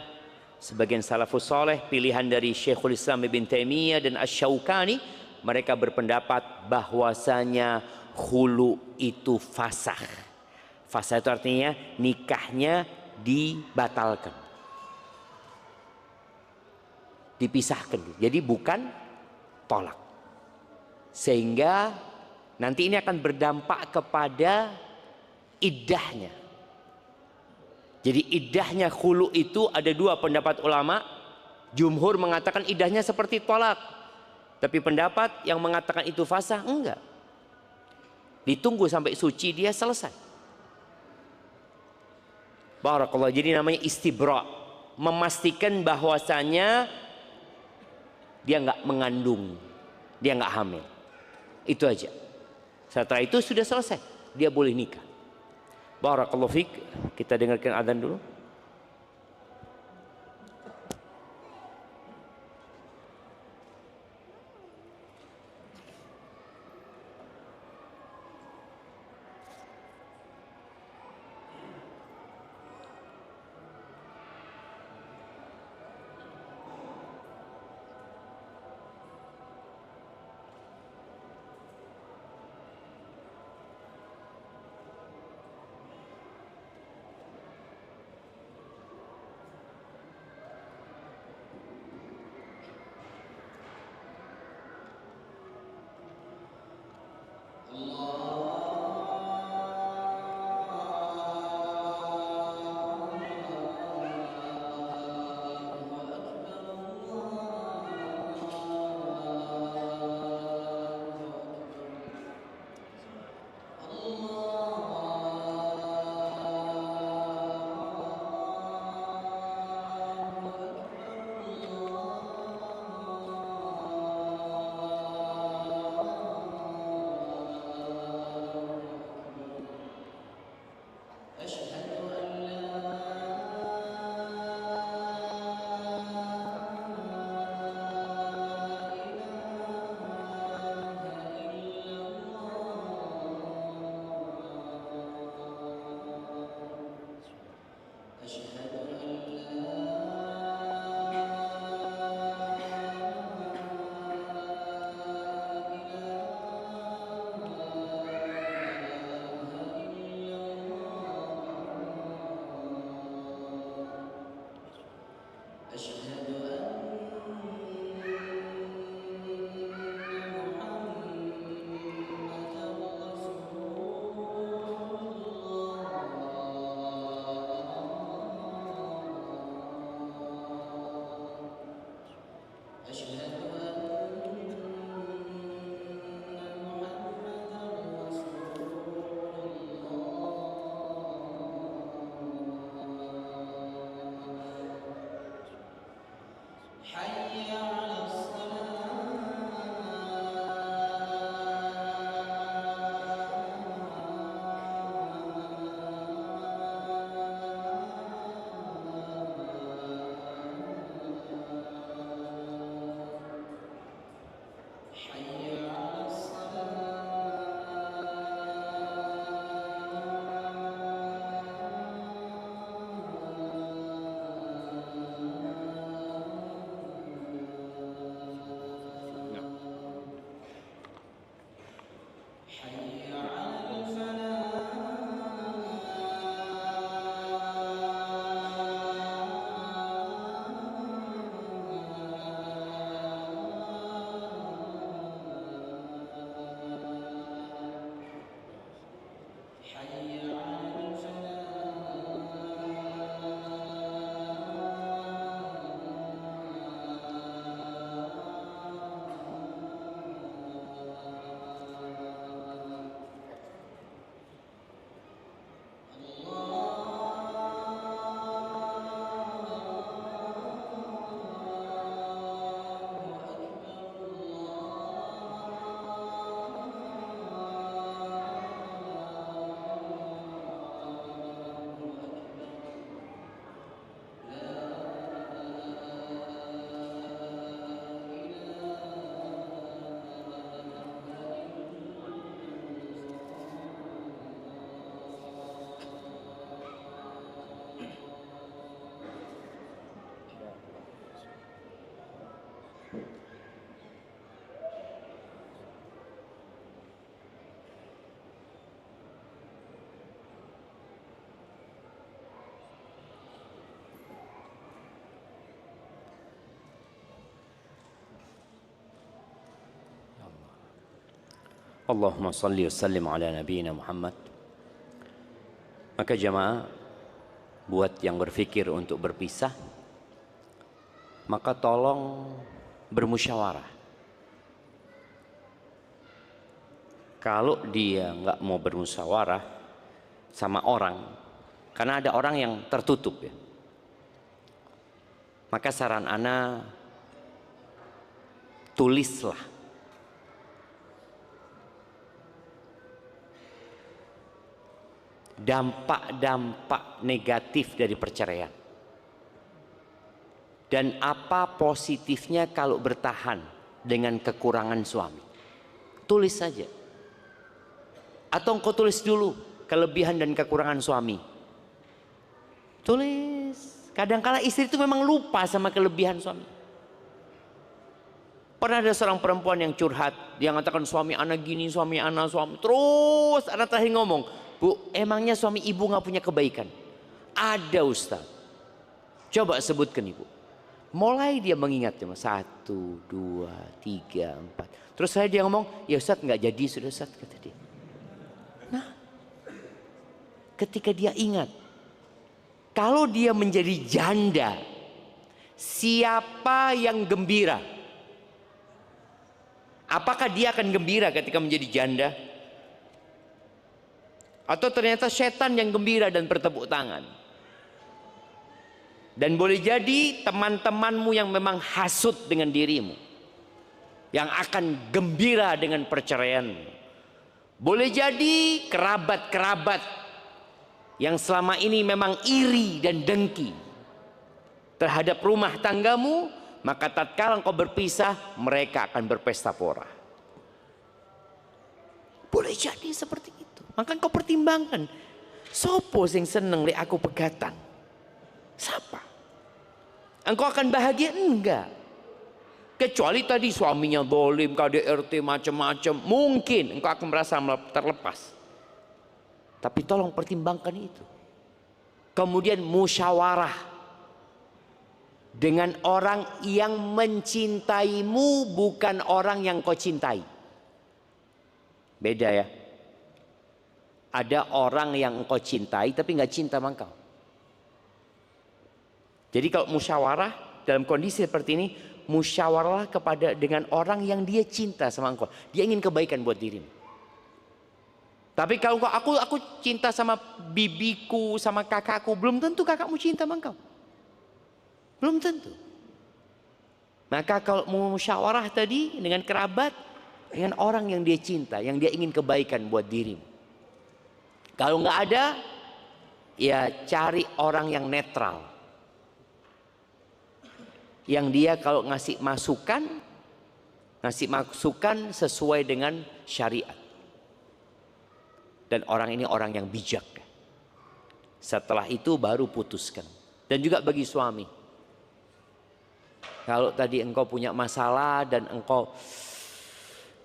sebagian salafus saleh, pilihan dari Syekhul Islam Ibn Taimiyah dan Asy-Syaukani, mereka berpendapat bahwasanya khulu itu fasakh. Fasakh itu artinya nikahnya dibatalkan, dipisahkan. Jadi bukan tolak. Sehingga nanti ini akan berdampak kepada iddahnya. Jadi iddahnya khulu itu ada 2 pendapat ulama. Jumhur mengatakan iddahnya seperti tolak. Tapi pendapat yang mengatakan itu fasah, enggak. Ditunggu sampai suci dia selesai. Barakallah. Jadi namanya istibra, memastikan bahwasanya dia enggak mengandung, dia enggak hamil. Itu aja. Setelah itu sudah selesai, dia boleh nikah. Barakallahu fiik. Kita dengarkan azan dulu. Allahumma salli wa sallim ala nabiyina Muhammad. Maka jamaah, buat yang berpikir untuk berpisah, maka tolong bermusyawarah. Kalau dia nggak mau bermusyawarah sama orang, karena ada orang yang tertutup ya, maka saran ana, tulislah dampak-dampak negatif dari perceraian dan apa positifnya kalau bertahan dengan kekurangan suami. Tulis saja, atau engkau tulis dulu kelebihan dan kekurangan suami. Tulis. Kadang-kala istri itu memang lupa sama kelebihan suami. Pernah ada seorang perempuan yang curhat, dia mengatakan suami anak gini, suami anak, suami. Terus anak terakhir ngomong, Bu, emangnya suami ibu nggak punya kebaikan? Ada, Ustaz. Coba sebutkan ibu. Mulai dia mengingat, 1, 2, 3, 4. Terus saya dia ngomong, ya Ustaz nggak jadi sudah Ustaz, kata dia. Nah, ketika dia ingat, kalau dia menjadi janda, siapa yang gembira? Apakah dia akan gembira ketika menjadi janda? Atau ternyata setan yang gembira dan bertepuk tangan? Dan boleh jadi teman-temanmu yang memang hasut dengan dirimu, yang akan gembira dengan perceraianmu. Boleh jadi kerabat-kerabat yang selama ini memang iri dan dengki terhadap rumah tanggamu, maka tatkala engkau berpisah, mereka akan berpesta pora. Boleh jadi seperti itu. Maka engkau pertimbangkan, sopo sing seneng lek aku pegatan? Siapa? Engkau akan bahagia? Enggak. Kecuali tadi suaminya dolim, KDRT macam-macam, mungkin engkau akan merasa terlepas. Tapi tolong pertimbangkan itu. Kemudian musyawarah dengan orang yang mencintaimu, bukan orang yang kau cintai. Beda ya. Ada orang yang engkau cintai tapi nggak cinta sama engkau. Jadi kalau musyawarah dalam kondisi seperti ini, musyawarah dengan orang yang dia cinta sama engkau. Dia ingin kebaikan buat dirimu. Tapi kalau aku cinta sama bibiku, sama kakakku, belum tentu kakakmu cinta sama engkau. Belum tentu. Maka kalau mau musyawarah tadi dengan kerabat, dengan orang yang dia cinta, yang dia ingin kebaikan buat dirimu. Kalau nggak ada, ya cari orang yang netral, yang dia kalau ngasih masukan sesuai dengan syariat. Dan orang ini orang yang bijak. Setelah itu baru putuskan. Dan juga bagi suami, kalau tadi engkau punya masalah dan engkau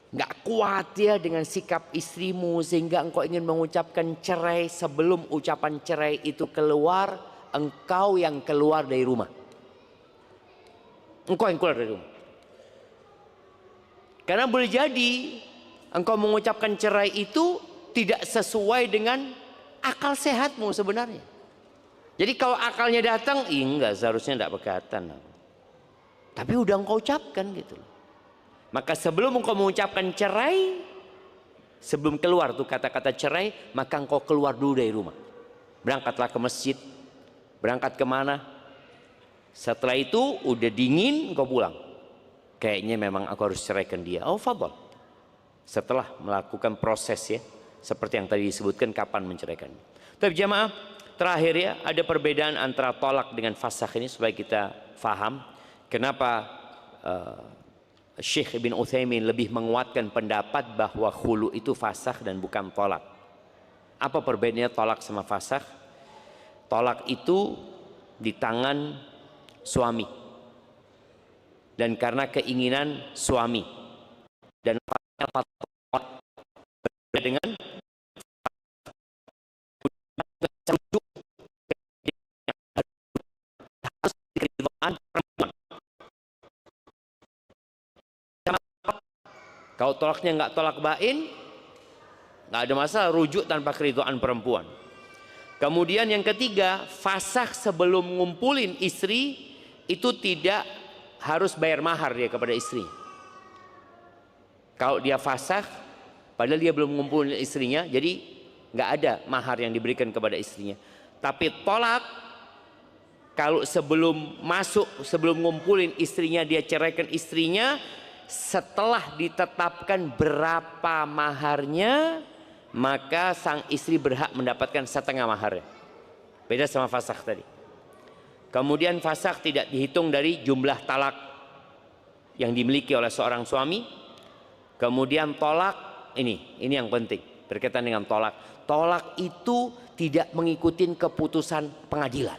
nggak kuat ya dengan sikap istrimu sehingga engkau ingin mengucapkan cerai, sebelum ucapan cerai itu keluar, engkau yang keluar dari rumah. Engkau yang keluar dari rumah. Karena boleh jadi engkau mengucapkan cerai itu tidak sesuai dengan akal sehatmu sebenarnya. Jadi kalau akalnya datang, enggak, seharusnya enggak pegatan. Tapi udah engkau ucapkan gitu loh. Maka sebelum engkau mengucapkan cerai, sebelum keluar tuh kata-kata cerai, maka engkau keluar dulu dari rumah. Berangkatlah ke masjid, berangkat kemana. Setelah itu udah dingin, engkau pulang. Kayaknya memang aku harus ceraikan dia. Oh fadhal. Setelah melakukan proses ya, seperti yang tadi disebutkan kapan menceraikan. Tapi jamaah, terakhir ya, ada perbedaan antara tolak dengan fasakh ini supaya kita faham kenapa Syekh Ibn Utsaimin lebih menguatkan pendapat bahwa khulu itu fasakh dan bukan tolak. Apa perbedaannya tolak sama fasakh? Tolak itu di tangan suami. dan karena keinginan suami. Dan dengan kalau tolaknya nggak tolak bain, nggak ada masalah, rujuk tanpa keridhaan perempuan. Kemudian yang ketiga, fasakh sebelum ngumpulin istri itu tidak harus bayar mahar dia kepada istri. Kalau dia fasakh, padahal dia belum ngumpulin istrinya, jadi nggak ada mahar yang diberikan kepada istrinya. Tapi tolak, kalau sebelum masuk, sebelum ngumpulin istrinya dia ceraikan istrinya, setelah ditetapkan berapa maharnya, maka sang istri berhak mendapatkan setengah maharnya. Beda sama fasakh tadi. Kemudian fasakh tidak dihitung dari jumlah talak yang dimiliki oleh seorang suami. Kemudian tolak, ini yang penting berkaitan dengan tolak. Tolak itu tidak mengikuti keputusan pengadilan.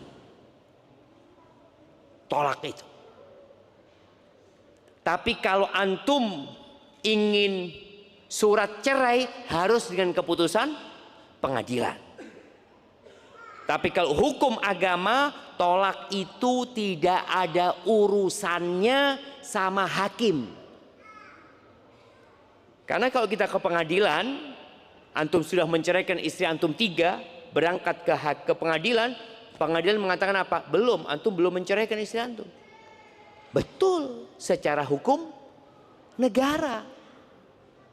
Tolak itu. Tapi kalau antum ingin surat cerai, harus dengan keputusan pengadilan. Tapi kalau hukum agama, tolak itu tidak ada urusannya sama hakim. Karena kalau kita ke pengadilan, antum sudah menceraikan istri antum 3, berangkat ke pengadilan, pengadilan mengatakan apa? Belum, antum belum menceraikan istri antum. Betul, secara hukum negara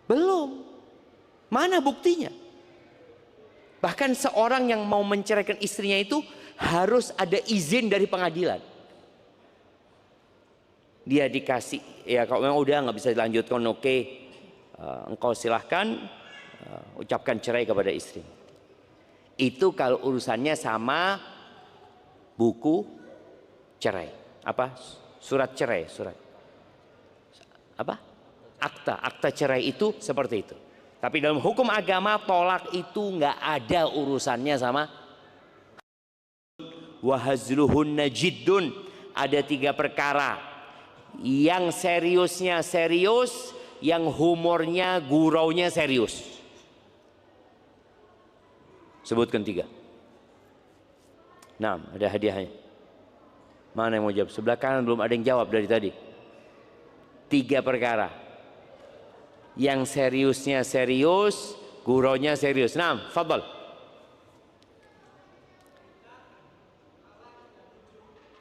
belum. Mana buktinya? Bahkan seorang yang mau menceraikan istrinya itu harus ada izin dari pengadilan. Dia dikasih, ya kalau memang udah nggak bisa dilanjutkan, oke, engkau silahkan ucapkan cerai kepada istri. Itu kalau urusannya sama buku cerai, apa? Surat cerai, surat apa? Akta cerai itu seperti itu. Tapi dalam hukum agama, tolak itu nggak ada urusannya sama wahazluhun najiddun. Ada 3 perkara. Yang seriusnya serius, yang humornya guraunya serius. Sebutkan 3. Nah, ada hadiahnya. Mana yang mau jawab? Sebelah kanan belum ada yang jawab dari tadi. 3 perkara. Yang seriusnya serius, guraunya serius. Nah, fadal.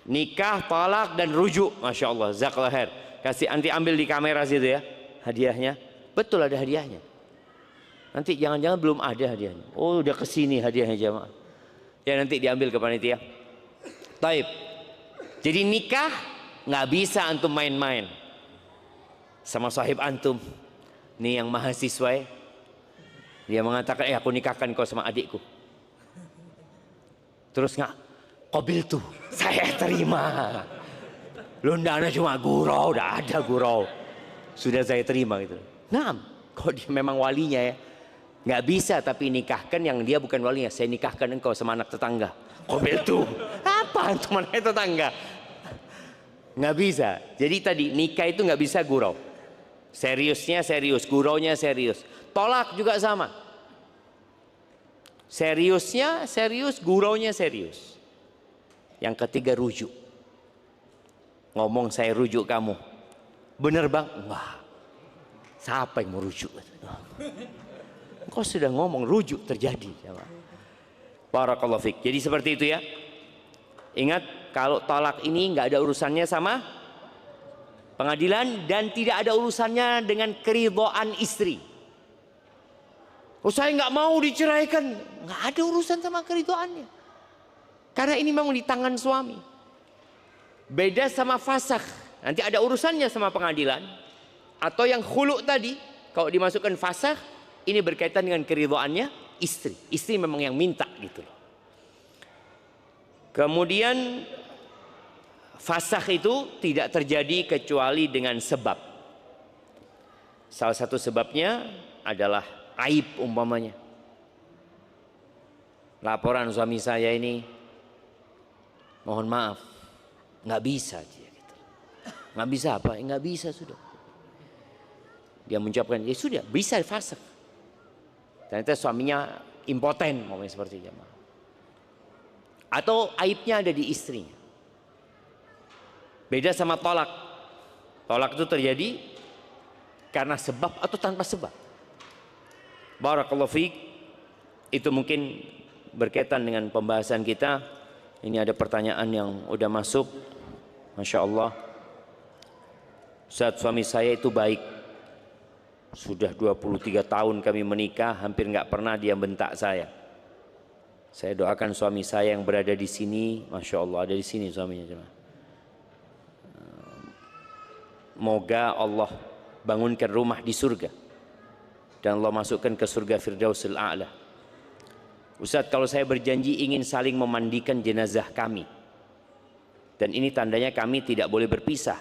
Nikah, talak, dan rujuk. Masya Allah, jazakallahu khair. Kasih anti ambil di kamera situ ya, hadiahnya. Betul ada hadiahnya. Nanti jangan-jangan belum ada hadiahnya. Oh, udah kesini hadiahnya jamaah. Ya nanti diambil ke panitia. Taib. Jadi nikah nggak bisa antum main-main sama sahib antum. Nih yang mahasiswa ya. Dia mengatakan, aku nikahkan kau sama adikku. Terus nggak? Qabil tuh, saya terima. Lundana cuma gurau, udah ada gurau. Sudah saya terima gitu. Nah, kalau dia memang walinya ya, nggak bisa tapi nikahkan yang dia bukan walinya. Saya nikahkan engkau sama anak tetangga. Qabil tuh, apa antum anak tetangga? Nggak bisa. Jadi tadi nikah itu nggak bisa gurau. Seriusnya serius, guraunya serius. Tolak juga sama. Seriusnya serius, guraunya serius. Yang ketiga rujuk. Ngomong saya rujuk kamu. Bener bang? Wah, siapa yang mau rujuk? Kau sudah ngomong rujuk terjadi. Barakallahu fik. Jadi seperti itu ya. Ingat, kalau talak ini nggak ada urusannya sama pengadilan dan tidak ada urusannya dengan keridhaan istri. Oh, saya nggak mau diceraikan, nggak ada urusan sama keridhaannya. Karena ini memang di tangan suami. Beda sama fasakh, nanti ada urusannya sama pengadilan. Atau yang khulu tadi, kalau dimasukkan fasakh, ini berkaitan dengan keridhaannya istri. Istri memang yang minta gitu loh. Kemudian fasakh itu tidak terjadi kecuali dengan sebab. Salah satu sebabnya adalah aib umpamanya. Laporan suami saya ini, mohon maaf, nggak bisa dia gitu. Nggak bisa apa? Nggak bisa sudah. Dia menjawabkan, ya sudah, bisa fasik. Ternyata suaminya impoten, ngomongnya seperti jemaah. Atau aibnya ada di istrinya. Beda sama tolak. Tolak itu terjadi karena sebab atau tanpa sebab. Barakallahu fiik. Itu mungkin berkaitan dengan pembahasan kita. Ini ada pertanyaan yang udah masuk. Masya Allah. Ustaz, suami saya itu baik. Sudah 23 tahun kami menikah, hampir nggak pernah dia bentak saya. Saya doakan suami saya yang berada di sini, Masya Allah, ada di sini suaminya. Moga Allah bangunkan rumah di surga dan Allah masukkan ke surga Firdausil A'la. Ustaz, kalau saya berjanji ingin saling memandikan jenazah kami, dan ini tandanya kami tidak boleh berpisah,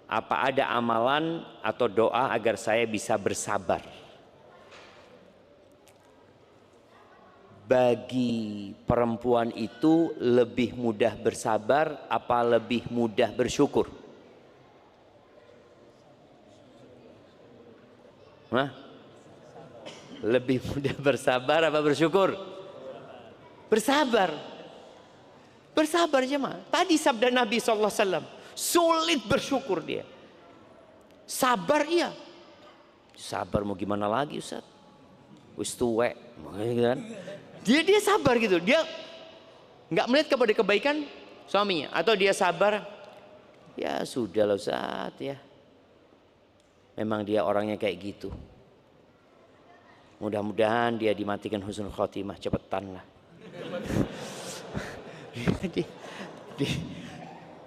apa ada amalan atau doa agar saya bisa bersabar? Bagi perempuan itu lebih mudah bersabar apa lebih mudah bersyukur? Hah? Lebih mudah bersabar apa bersyukur? Bersabar. Bersabar jemaah. Tadi sabda Nabi SAW, sulit bersyukur dia. Sabar iya. Sabar mau gimana lagi Ustaz? Wis tuwek, kan? Dia sabar gitu. Dia nggak melihat kepada kebaikan suaminya, atau dia sabar. Ya sudah lah Ustaz ya. Memang dia orangnya kayak gitu. Mudah-mudahan dia dimatikan husnul khotimah cepetan lah.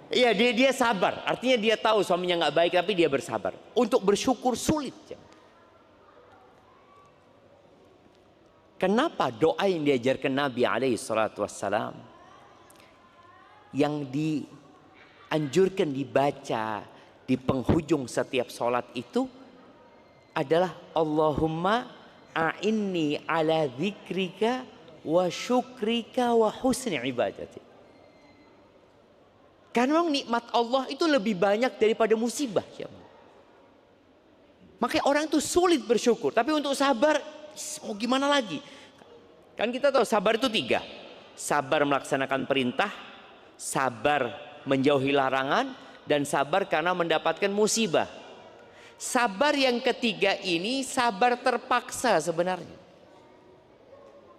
Iya dia sabar. Artinya dia tahu suaminya nggak baik tapi dia bersabar. Untuk bersyukur sulit. Kenapa doa yang diajarkan Nabi SAW yang dianjurkan dibaca di penghujung setiap sholat itu adalah Allahumma a'inni ala dzikrika wa syukrika wa husni ibadati. Karena nikmat Allah itu lebih banyak daripada musibah. Makanya orang itu sulit bersyukur. Tapi untuk sabar, mau gimana lagi? Kan kita tahu sabar itu 3. Sabar melaksanakan perintah, sabar menjauhi larangan, dan sabar karena mendapatkan musibah. Sabar yang ketiga ini sabar terpaksa sebenarnya.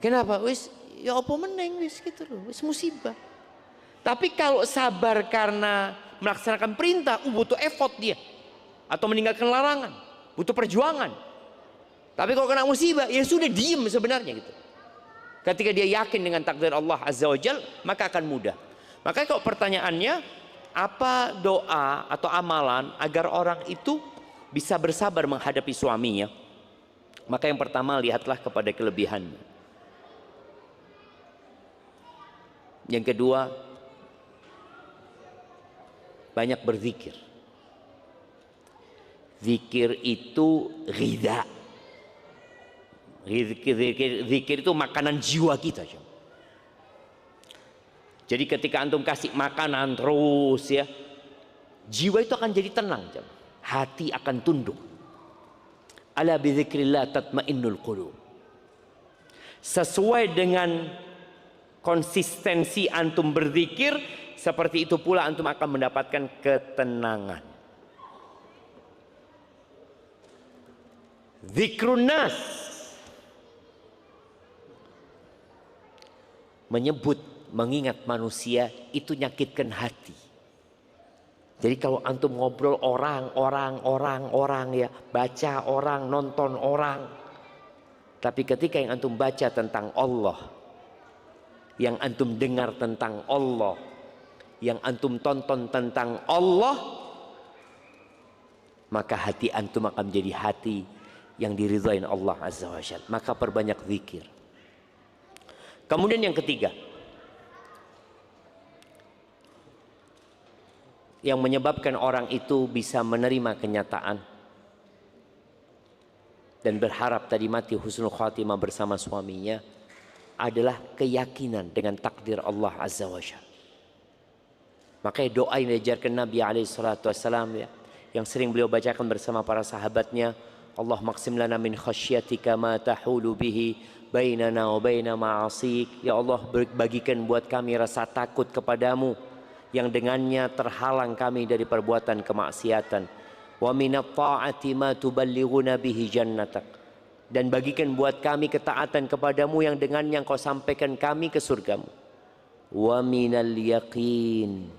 Kenapa? Wis ya apa meneng wis gitu loh, wis musibah. Tapi kalau sabar karena melaksanakan perintah, butuh effort dia. Atau meninggalkan larangan, butuh perjuangan. Tapi kalau kena musibah, ya sudah diem sebenarnya gitu. Ketika dia yakin dengan takdir Allah Azza wa Jal, maka akan mudah. Makanya kalau pertanyaannya, apa doa atau amalan agar orang itu bisa bersabar menghadapi suaminya? Maka yang pertama, lihatlah kepada kelebihannya. Yang kedua, banyak berzikir. Zikir itu ghidha. Zikir itu makanan jiwa kita. Jadi ketika antum kasih makanan terus ya, jiwa itu akan jadi tenang. Hati akan tunduk. Ala bidzikrillah tatmainnul qulub. Sesuai dengan konsistensi antum berzikir, seperti itu pula antum akan mendapatkan ketenangan. Zikrun nas, menyebut, mengingat manusia itu nyakitkan hati. Jadi kalau antum ngobrol orang ya, baca orang, nonton orang, tapi ketika yang antum baca tentang Allah, yang antum dengar tentang Allah, yang antum tonton tentang Allah, maka hati antum akan menjadi hati yang diridhain Allah Azza wa Jalla. Maka perbanyak zikir. Kemudian yang ketiga, yang menyebabkan orang itu bisa menerima kenyataan dan berharap tadi mati husnul khatimah bersama suaminya, adalah keyakinan dengan takdir Allah Azza wa Jalla. Makanya doa yang diajarkan Nabi SAW ya, yang sering beliau bacakan bersama para sahabatnya, Allah maksim lana min khasyatika ma tahulu bihi bainana wa baina ma'asik. Ya Allah, bagikan buat kami rasa takut kepadamu yang dengannya terhalang kami dari perbuatan kemaksiatan. Wa minat ta'ati ma tuballighuna bihi jannatak. Dan bagikan buat kami ketaatan kepadamu yang dengannya engkau sampaikan kami ke surgamu. Wa minal yaqin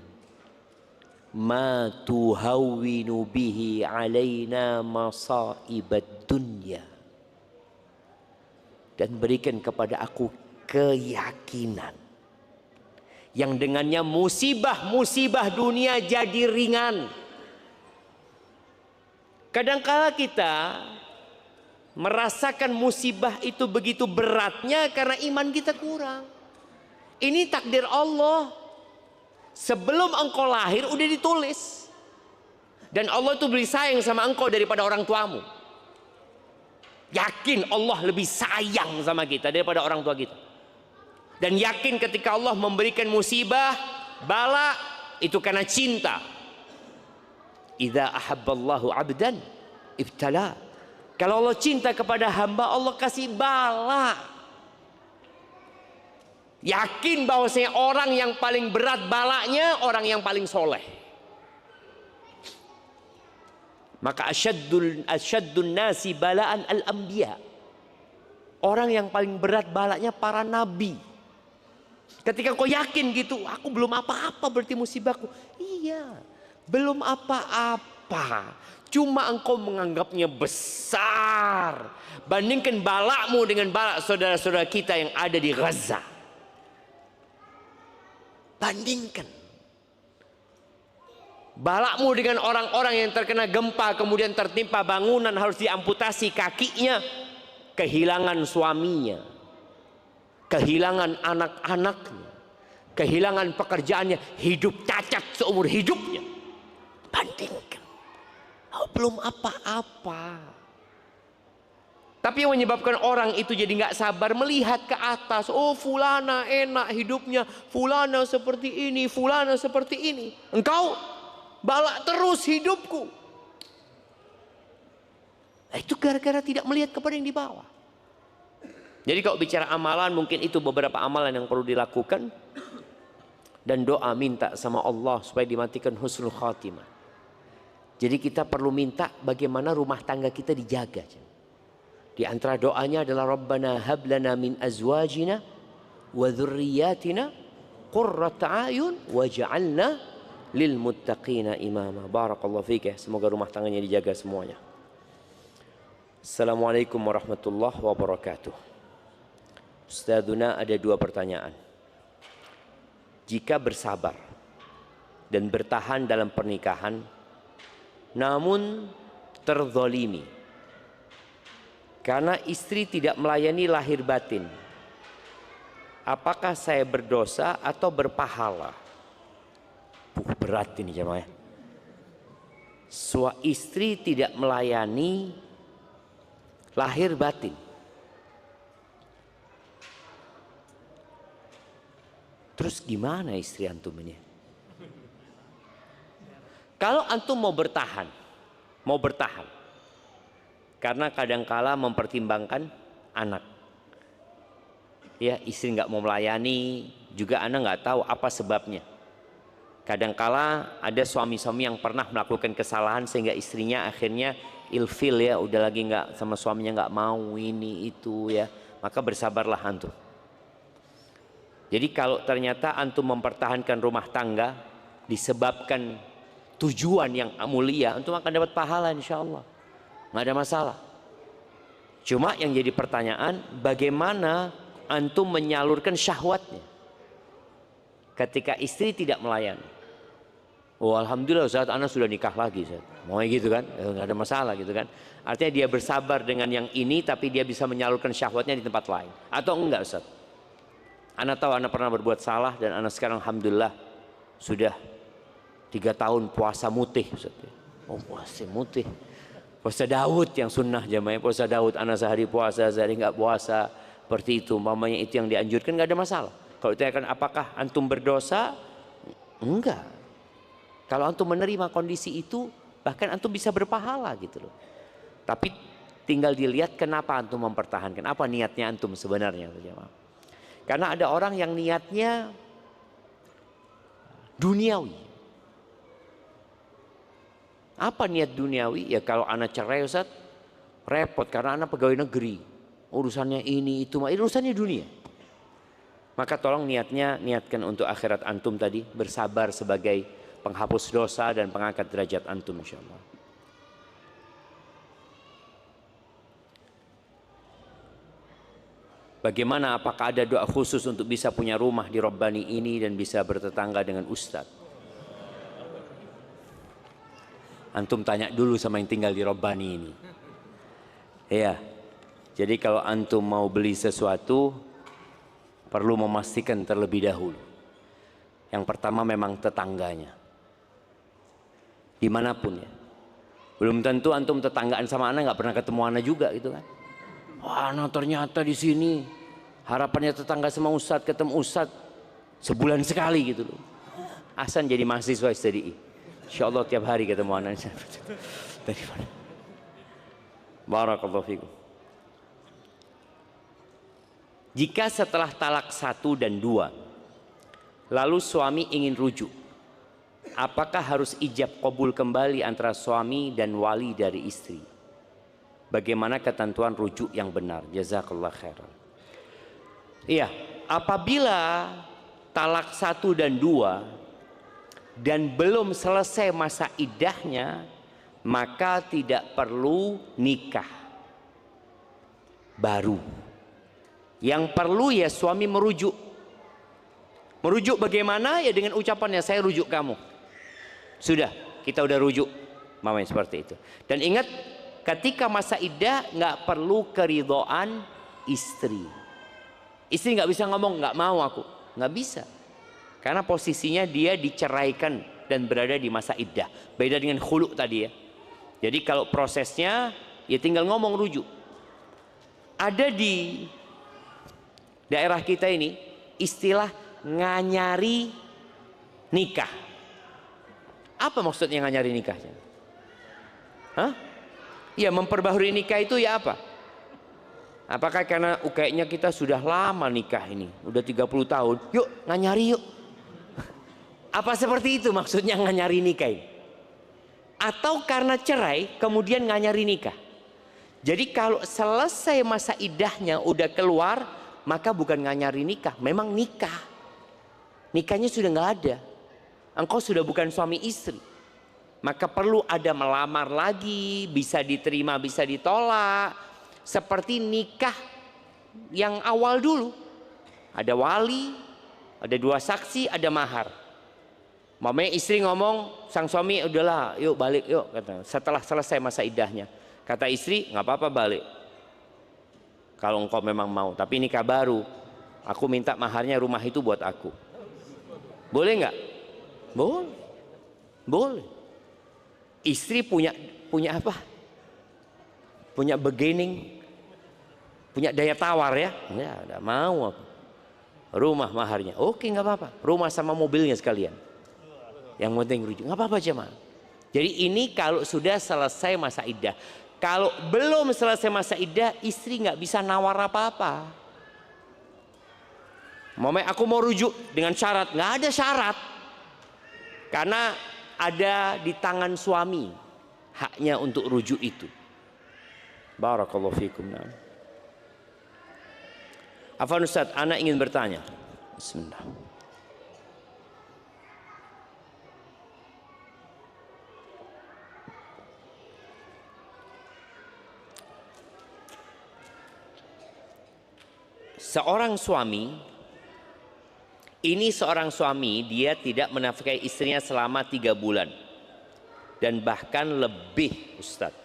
ma tuhawwinu bihi alaina masaibad dunya. Dan berikan kepada aku keyakinan yang dengannya musibah-musibah dunia jadi ringan. Kadangkala kita merasakan musibah itu begitu beratnya karena iman kita kurang. Ini takdir Allah. Sebelum engkau lahir udah ditulis. Dan Allah itu lebih sayang sama engkau daripada orang tuamu. Yakin Allah lebih sayang sama kita daripada orang tua kita. Dan yakin ketika Allah memberikan musibah, bala, itu karena cinta. Idza ahabballahu abdan ibtala. Kalau Allah cinta kepada hamba, Allah kasih bala. Yakin bahwasanya orang yang paling berat balanya orang yang paling soleh. Maka asyaddun nasi balaan al-anbiya. Orang yang paling berat balanya para nabi. Ketika kau yakin gitu, aku belum apa-apa berarti musibahku. Iya, belum apa-apa. Cuma engkau menganggapnya besar. Bandingkan balakmu dengan balak saudara-saudara kita yang ada di Gaza. Bandingkan balakmu dengan orang-orang yang terkena gempa, kemudian tertimpa bangunan harus diamputasi kakinya, kehilangan suaminya, kehilangan anak-anaknya, kehilangan pekerjaannya, hidup cacat seumur hidupnya. Bandingkan, belum apa-apa. Tapi yang menyebabkan orang itu jadi nggak sabar melihat ke atas. Oh, fulana enak hidupnya, fulana seperti ini, fulana seperti ini. Engkau balak terus hidupku. Nah, itu gara-gara tidak melihat kepada yang di bawah. Jadi kalau bicara amalan, mungkin itu beberapa amalan yang perlu dilakukan. Dan doa minta sama Allah supaya dimatikan husnul khatimah. Jadi kita perlu minta bagaimana rumah tangga kita dijaga. Di antara doanya adalah Rabbana hablana min azwajina wa dzurriyyatina qurrata a'yun waj'alna lil muttaqina imama. Barakallahu fiik ya. Semoga rumah tangganya dijaga semuanya. Assalamualaikum warahmatullahi wabarakatuh. Ustadzuna, ada 2 pertanyaan. Jika bersabar dan bertahan dalam pernikahan namun terzolimi karena istri tidak melayani lahir batin, apakah saya berdosa atau berpahala? Berat ini jemaah. Istri tidak melayani lahir batin. Terus gimana istri antum ini? Kalau antum mau bertahan, karena kadangkala mempertimbangkan anak. Ya, istri nggak mau melayani, juga anak nggak tahu apa sebabnya. Kadangkala ada suami-suami yang pernah melakukan kesalahan sehingga istrinya akhirnya ilfil ya, udah lagi nggak sama suaminya, nggak mau ini itu ya. Maka bersabarlah antum. Jadi kalau ternyata antum mempertahankan rumah tangga disebabkan tujuan yang mulia, antum akan dapat pahala insya Allah. Nggak ada masalah. Cuma yang jadi pertanyaan, bagaimana antum menyalurkan syahwatnya ketika istri tidak melayani? Oh, alhamdulillah Ustaz, anak sudah nikah lagi Ustaz. Mau gitu kan? Nggak ada masalah gitu kan. Artinya dia bersabar dengan yang ini, tapi dia bisa menyalurkan syahwatnya di tempat lain. Atau enggak Ustaz? Anak tahu anak pernah berbuat salah, dan anak sekarang alhamdulillah sudah 3 tahun puasa mutih Ustaz. Oh, puasa mutih. Puasa Daud yang sunnah jamaah, puasa Daud, anak sehari puasa, sehari nggak puasa, seperti itu. Mamanya itu yang dianjurkan, nggak ada masalah. Kalau ditanyakan apakah antum berdosa? Enggak. Kalau antum menerima kondisi itu, bahkan antum bisa berpahala gitu loh. Tapi tinggal dilihat kenapa antum mempertahankan, apa niatnya antum sebenarnya. Karena ada orang yang niatnya duniawi. Apa niat duniawi? Ya kalau anak cerai Ustaz, repot karena anak pegawai negeri. Urusannya ini itu, urusannya dunia. Maka tolong niatkan untuk akhirat antum tadi, bersabar sebagai penghapus dosa dan pengangkat derajat antum insyaallah. Bagaimana, apakah ada doa khusus untuk bisa punya rumah di Rabbani ini dan bisa bertetangga dengan Ustadz? Antum tanya dulu sama yang tinggal di Rabbani ini. Iya. Jadi kalau antum mau beli sesuatu, perlu memastikan terlebih dahulu. Yang pertama memang tetangganya. Dimanapun ya. Belum tentu antum tetanggaan sama anak nggak pernah ketemu anak juga gitu kan. Wah, nah ternyata di sini harapannya tetangga sama Ustadz, ketemu Ustadz sebulan sekali gitu loh. Hasan jadi mahasiswa STDI. Insya Allah tiap hari ketemu anak. Dari mana? Barakallahu fikum. Jika setelah talak 1 dan 2, lalu suami ingin rujuk, apakah harus ijab qabul kembali antara suami dan wali dari istri? Bagaimana ketentuan rujuk yang benar? Jazakallah khairan. Iya, apabila talak 1 dan 2 dan belum selesai masa iddahnya, maka tidak perlu nikah baru. Yang perlu ya suami merujuk. Merujuk bagaimana? Ya dengan ucapannya, saya rujuk kamu. Sudah, kita udah rujuk. Mamanya seperti itu. Dan ingat, ketika masa iddah nggak perlu keridhaan istri. Istri nggak bisa ngomong nggak mau aku, nggak bisa, karena posisinya dia diceraikan dan berada di masa iddah. Beda dengan khulu tadi ya. Jadi kalau prosesnya ya tinggal ngomong rujuk. Ada di daerah kita ini istilah nganyari nikah. Apa maksudnya nganyari nikahnya? Hah? Ya memperbaharui nikah itu ya apa? Apakah karena kayaknya kita sudah lama nikah ini, udah 30 tahun, yuk nganyari yuk. Apa seperti itu maksudnya nganyari nikah ini? Atau karena cerai kemudian nganyari nikah? Jadi kalau selesai masa iddahnya udah keluar, maka bukan nganyari nikah, memang nikah. Nikahnya sudah nggak ada. Engkau sudah bukan suami istri. Maka perlu ada melamar lagi, bisa diterima, bisa ditolak. Seperti nikah yang awal dulu. Ada wali, ada 2 saksi, ada mahar. Mamanya istri ngomong, sang suami udahlah yuk balik yuk. Kata. Setelah selesai masa iddahnya. Kata istri, nggak apa-apa balik. Kalau engkau memang mau, tapi nikah baru. Aku minta maharnya rumah itu buat aku. Boleh nggak? Boleh. Boleh. Istri punya apa? Punya bargaining, punya daya tawar ya. Ya, udah mau aku. Rumah maharnya, oke nggak apa-apa. Rumah sama mobilnya sekalian. Yang penting rujuk, nggak apa-apa jemaah. Jadi ini kalau sudah selesai masa iddah. Kalau belum selesai masa iddah, istri nggak bisa nawar apa-apa. Mama, aku mau rujuk dengan syarat, nggak ada syarat. Karena ada di tangan suami haknya untuk rujuk itu. Barakallahu fikum. Afwan Ustaz, anak ingin bertanya. Bismillah. Seorang suami, dia tidak menafkahi istrinya selama 3 bulan dan bahkan lebih, Ustaz.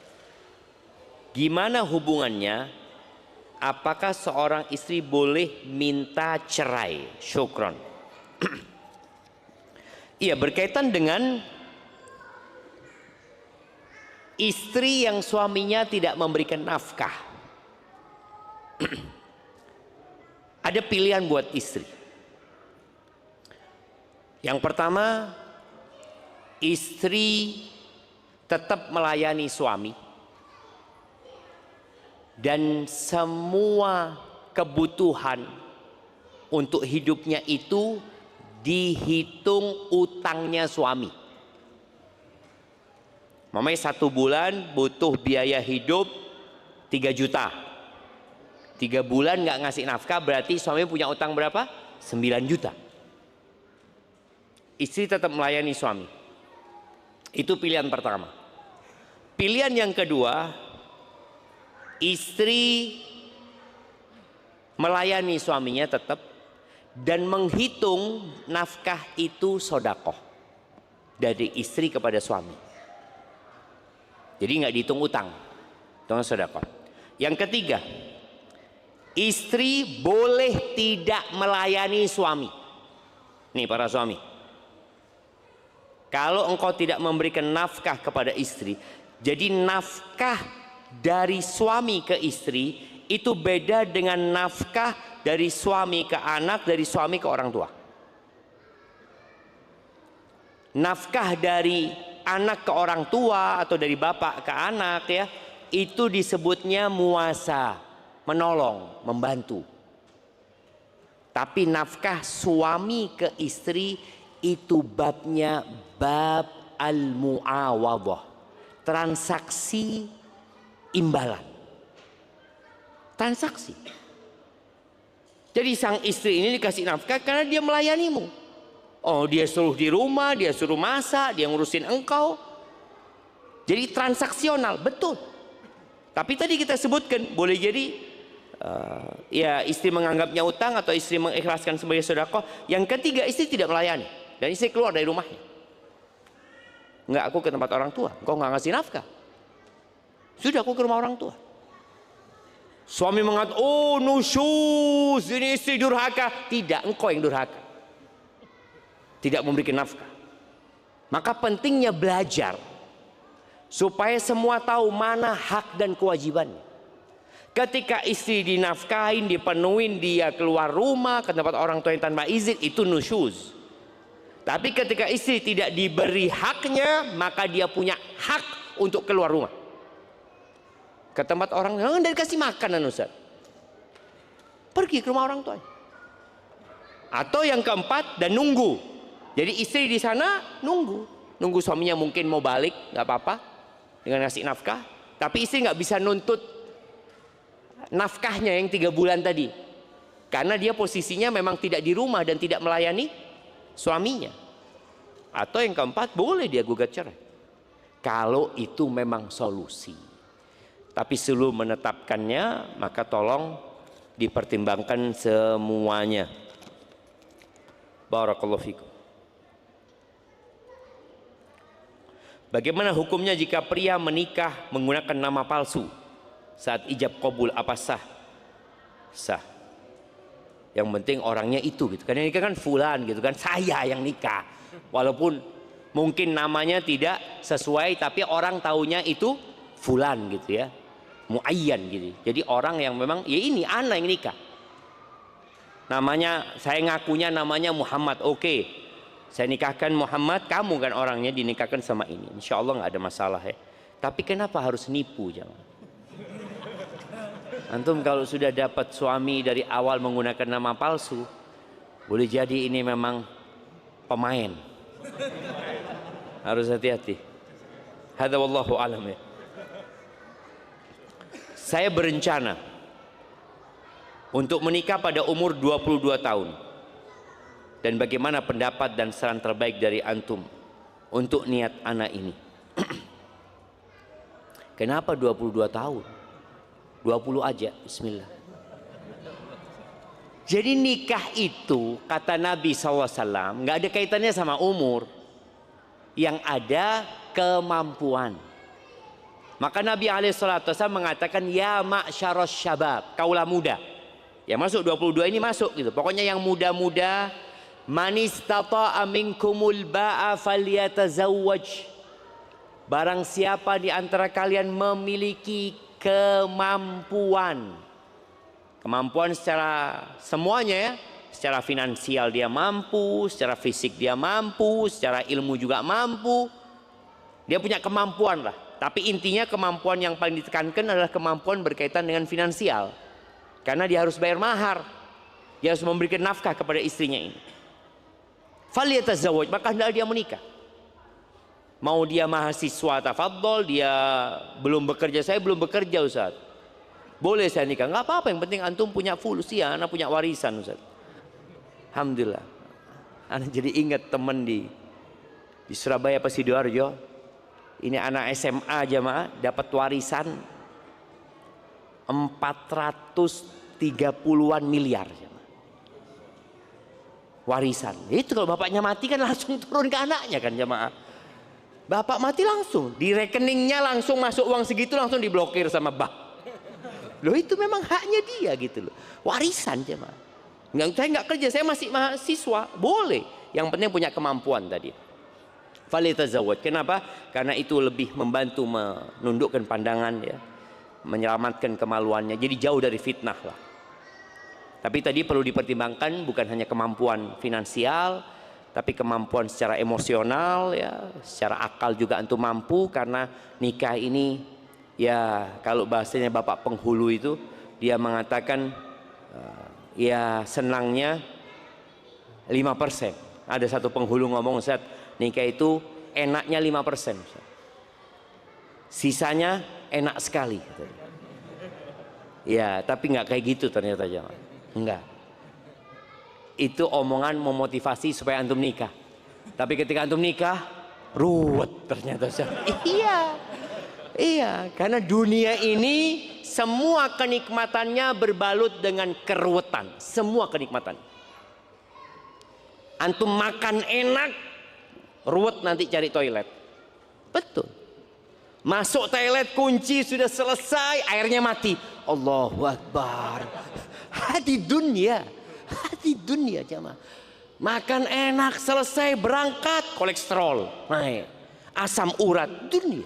Gimana hubungannya? Apakah seorang istri boleh minta cerai? Syukron. Iya, berkaitan dengan istri yang suaminya tidak memberikan nafkah. Ada pilihan buat istri. Yang pertama, istri tetap melayani suami dan semua kebutuhan untuk hidupnya itu dihitung utangnya suami. Mamanya 1 bulan butuh biaya hidup 3 juta. 3 bulan nggak ngasih nafkah, berarti suami punya utang berapa? 9 juta. Istri tetap melayani suami. Itu pilihan pertama. Pilihan yang kedua, istri melayani suaminya tetap dan menghitung nafkah itu sodakoh dari istri kepada suami. Jadi nggak dihitung utang, hitung sodakoh. Yang ketiga, istri boleh tidak melayani suami. Nih para suami, kalau engkau tidak memberikan nafkah kepada istri, jadi nafkah dari suami ke istri itu beda dengan nafkah dari suami ke anak, dari suami ke orang tua. Nafkah dari anak ke orang tua atau dari bapak ke anak ya, itu disebutnya muasa, menolong, membantu. Tapi nafkah suami ke istri itu babnya bab al-muawadhah, transaksi imbalan. Transaksi. Jadi sang istri ini dikasih nafkah karena dia melayanimu. Oh, dia suruh di rumah, dia suruh masak, dia ngurusin engkau. Jadi transaksional, betul. Tapi tadi kita sebutkan boleh jadi ya istri menganggapnya utang atau istri mengikhlaskan sebagai sedekah. Yang ketiga, istri tidak melayani dan istri keluar dari rumahnya. Enggak, aku ke tempat orang tua. Engkau nggak ngasih nafkah. Sudah, aku ke rumah orang tua. Suami mengatakan, oh nusyuz, ini istri durhaka. Tidak, engkau yang durhaka. Tidak memberikan nafkah. Maka pentingnya belajar supaya semua tahu mana hak dan kewajibannya. Ketika istri dinafkahin, dipenuhin, dia keluar rumah ke tempat orang tua yang tanpa izin, itu nusyuz. Tapi ketika istri tidak diberi haknya, maka dia punya hak untuk keluar rumah ke tempat orang lain dan dikasih makanan, Ustaz. Pergi ke rumah orang tua. Atau yang keempat, dan nunggu. Jadi istri di sana nunggu suaminya mungkin mau balik, nggak apa-apa dengan ngasih nafkah. Tapi istri nggak bisa nuntut nafkahnya yang 3 bulan tadi, karena dia posisinya memang tidak di rumah dan tidak melayani suaminya. Atau yang keempat, boleh dia gugat cerai kalau itu memang solusi. Tapi sebelum menetapkannya, maka tolong dipertimbangkan semuanya. Barakallahu fikum. Bagaimana hukumnya jika pria menikah menggunakan nama palsu saat ijab qabul? Apa sah? Sah. Yang penting orangnya itu gitu. Karena nikah kan fulan gitu kan, saya yang nikah. Walaupun mungkin namanya tidak sesuai, tapi orang taunya itu fulan gitu ya, muayyan gitu. Jadi orang yang memang ya ini anak yang nikah. Namanya saya ngakunya namanya Muhammad, oke. Saya nikahkan Muhammad, kamu kan orangnya dinikahkan sama ini. Insya Allah nggak ada masalah ya. Tapi kenapa harus nipu jangan? Antum kalau sudah dapat suami dari awal menggunakan nama palsu, boleh jadi ini memang pemain. Harus hati-hati. Hadza wallahu alam ya. Saya berencana untuk menikah pada umur 22 tahun. Dan bagaimana pendapat dan saran terbaik dari antum untuk niat anak ini? Kenapa 22 tahun? 20 aja, bismillah. Jadi nikah itu kata Nabi SAW nggak ada kaitannya sama umur. Yang ada kemampuan. Maka Nabi SAW mengatakan, ya ma'syaros syabab, kaulah muda. Ya masuk 22 ini masuk gitu. Pokoknya yang muda-muda, man istata'a minkumul ba'a falyatazawwaj. Barang siapa di antara kalian memiliki kemampuan secara semuanya ya, secara finansial dia mampu, secara fisik dia mampu, secara ilmu juga mampu. Dia punya kemampuan lah. Tapi intinya kemampuan yang paling ditekankan adalah kemampuan berkaitan dengan finansial. Karena dia harus bayar mahar. Dia harus memberikan nafkah kepada istrinya ini. Falyatazawwaj, maka hendaklah dia menikah. Mau dia mahasiswa tafadhol, dia belum bekerja, saya belum bekerja Ustaz. Boleh saya nikah, nggak apa-apa, yang penting antum punya fulus, ya anak punya warisan Ustaz. Alhamdulillah. Anak jadi ingat teman di Surabaya apa Sidoarjo. Ini anak SMA jamaah dapat warisan 430-an miliar. Warisan. Itu kalau bapaknya mati kan langsung turun ke anaknya kan jamaah. Bapak mati langsung, di rekeningnya langsung masuk uang segitu, langsung diblokir sama bank. Loh itu memang haknya dia gitu loh. Warisan jamaah. Saya nggak kerja, saya masih mahasiswa, boleh. Yang penting punya kemampuan tadi. Falyatazawwaj. Kenapa? Karena itu lebih membantu menundukkan pandangan ya, menyelamatkan kemaluannya. Jadi jauh dari fitnah lah. Tapi tadi perlu dipertimbangkan bukan hanya kemampuan finansial, tapi kemampuan secara emosional ya, secara akal juga antum mampu, karena nikah ini ya kalau bahasanya Bapak penghulu itu dia mengatakan ya senangnya 5%. Ada satu penghulu ngomong, Ustaz, nikah itu enaknya 5%. Sisanya enak sekali. Ya, tapi nggak kayak gitu ternyata jangan. Enggak. Itu omongan memotivasi supaya antum nikah. Tapi ketika antum nikah, ruwet ternyata. Iya. Iya, karena dunia ini semua kenikmatannya berbalut dengan keruwetan. Semua kenikmatan. Antum makan enak, ruwet nanti cari toilet. Betul. Masuk toilet, kunci sudah selesai, airnya mati. Allahu Akbar. Hati dunia jamaah. Makan enak, selesai, berangkat, kolesterol naik, asam urat, dunia.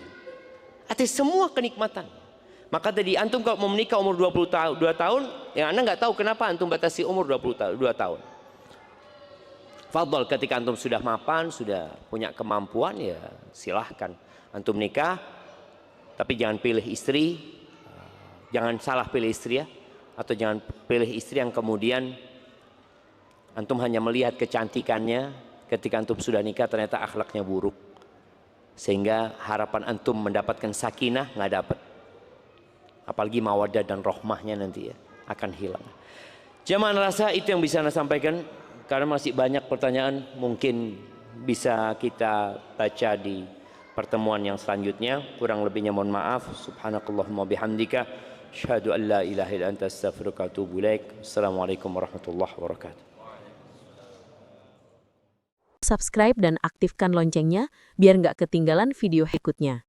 Artinya semua kenikmatan. Maka tadi antum kalau mau menikah umur 2 tahun, ya anda nggak tahu kenapa antum batasi umur 2 tahun. Fadhol, ketika antum sudah mapan, sudah punya kemampuan, ya silahkan antum nikah. Tapi jangan pilih istri, jangan salah pilih istri ya. Atau jangan pilih istri yang kemudian antum hanya melihat kecantikannya, ketika antum sudah nikah ternyata akhlaknya buruk, sehingga harapan antum mendapatkan sakinah nggak dapat, apalagi mawaddah dan rohmahnya nanti ya akan hilang. Jamaah rasa itu yang bisa anda sampaikan, karena masih banyak pertanyaan mungkin bisa kita baca di pertemuan yang selanjutnya. Kurang lebihnya mohon maaf. Subhanakallahumma bihamdika asyhadu an la ilaha illa anta astaghfiruka wa atubu ilaik. Assalamualaikum warahmatullahi wabarakatuh. Subscribe dan aktifkan loncengnya biar nggak ketinggalan video berikutnya.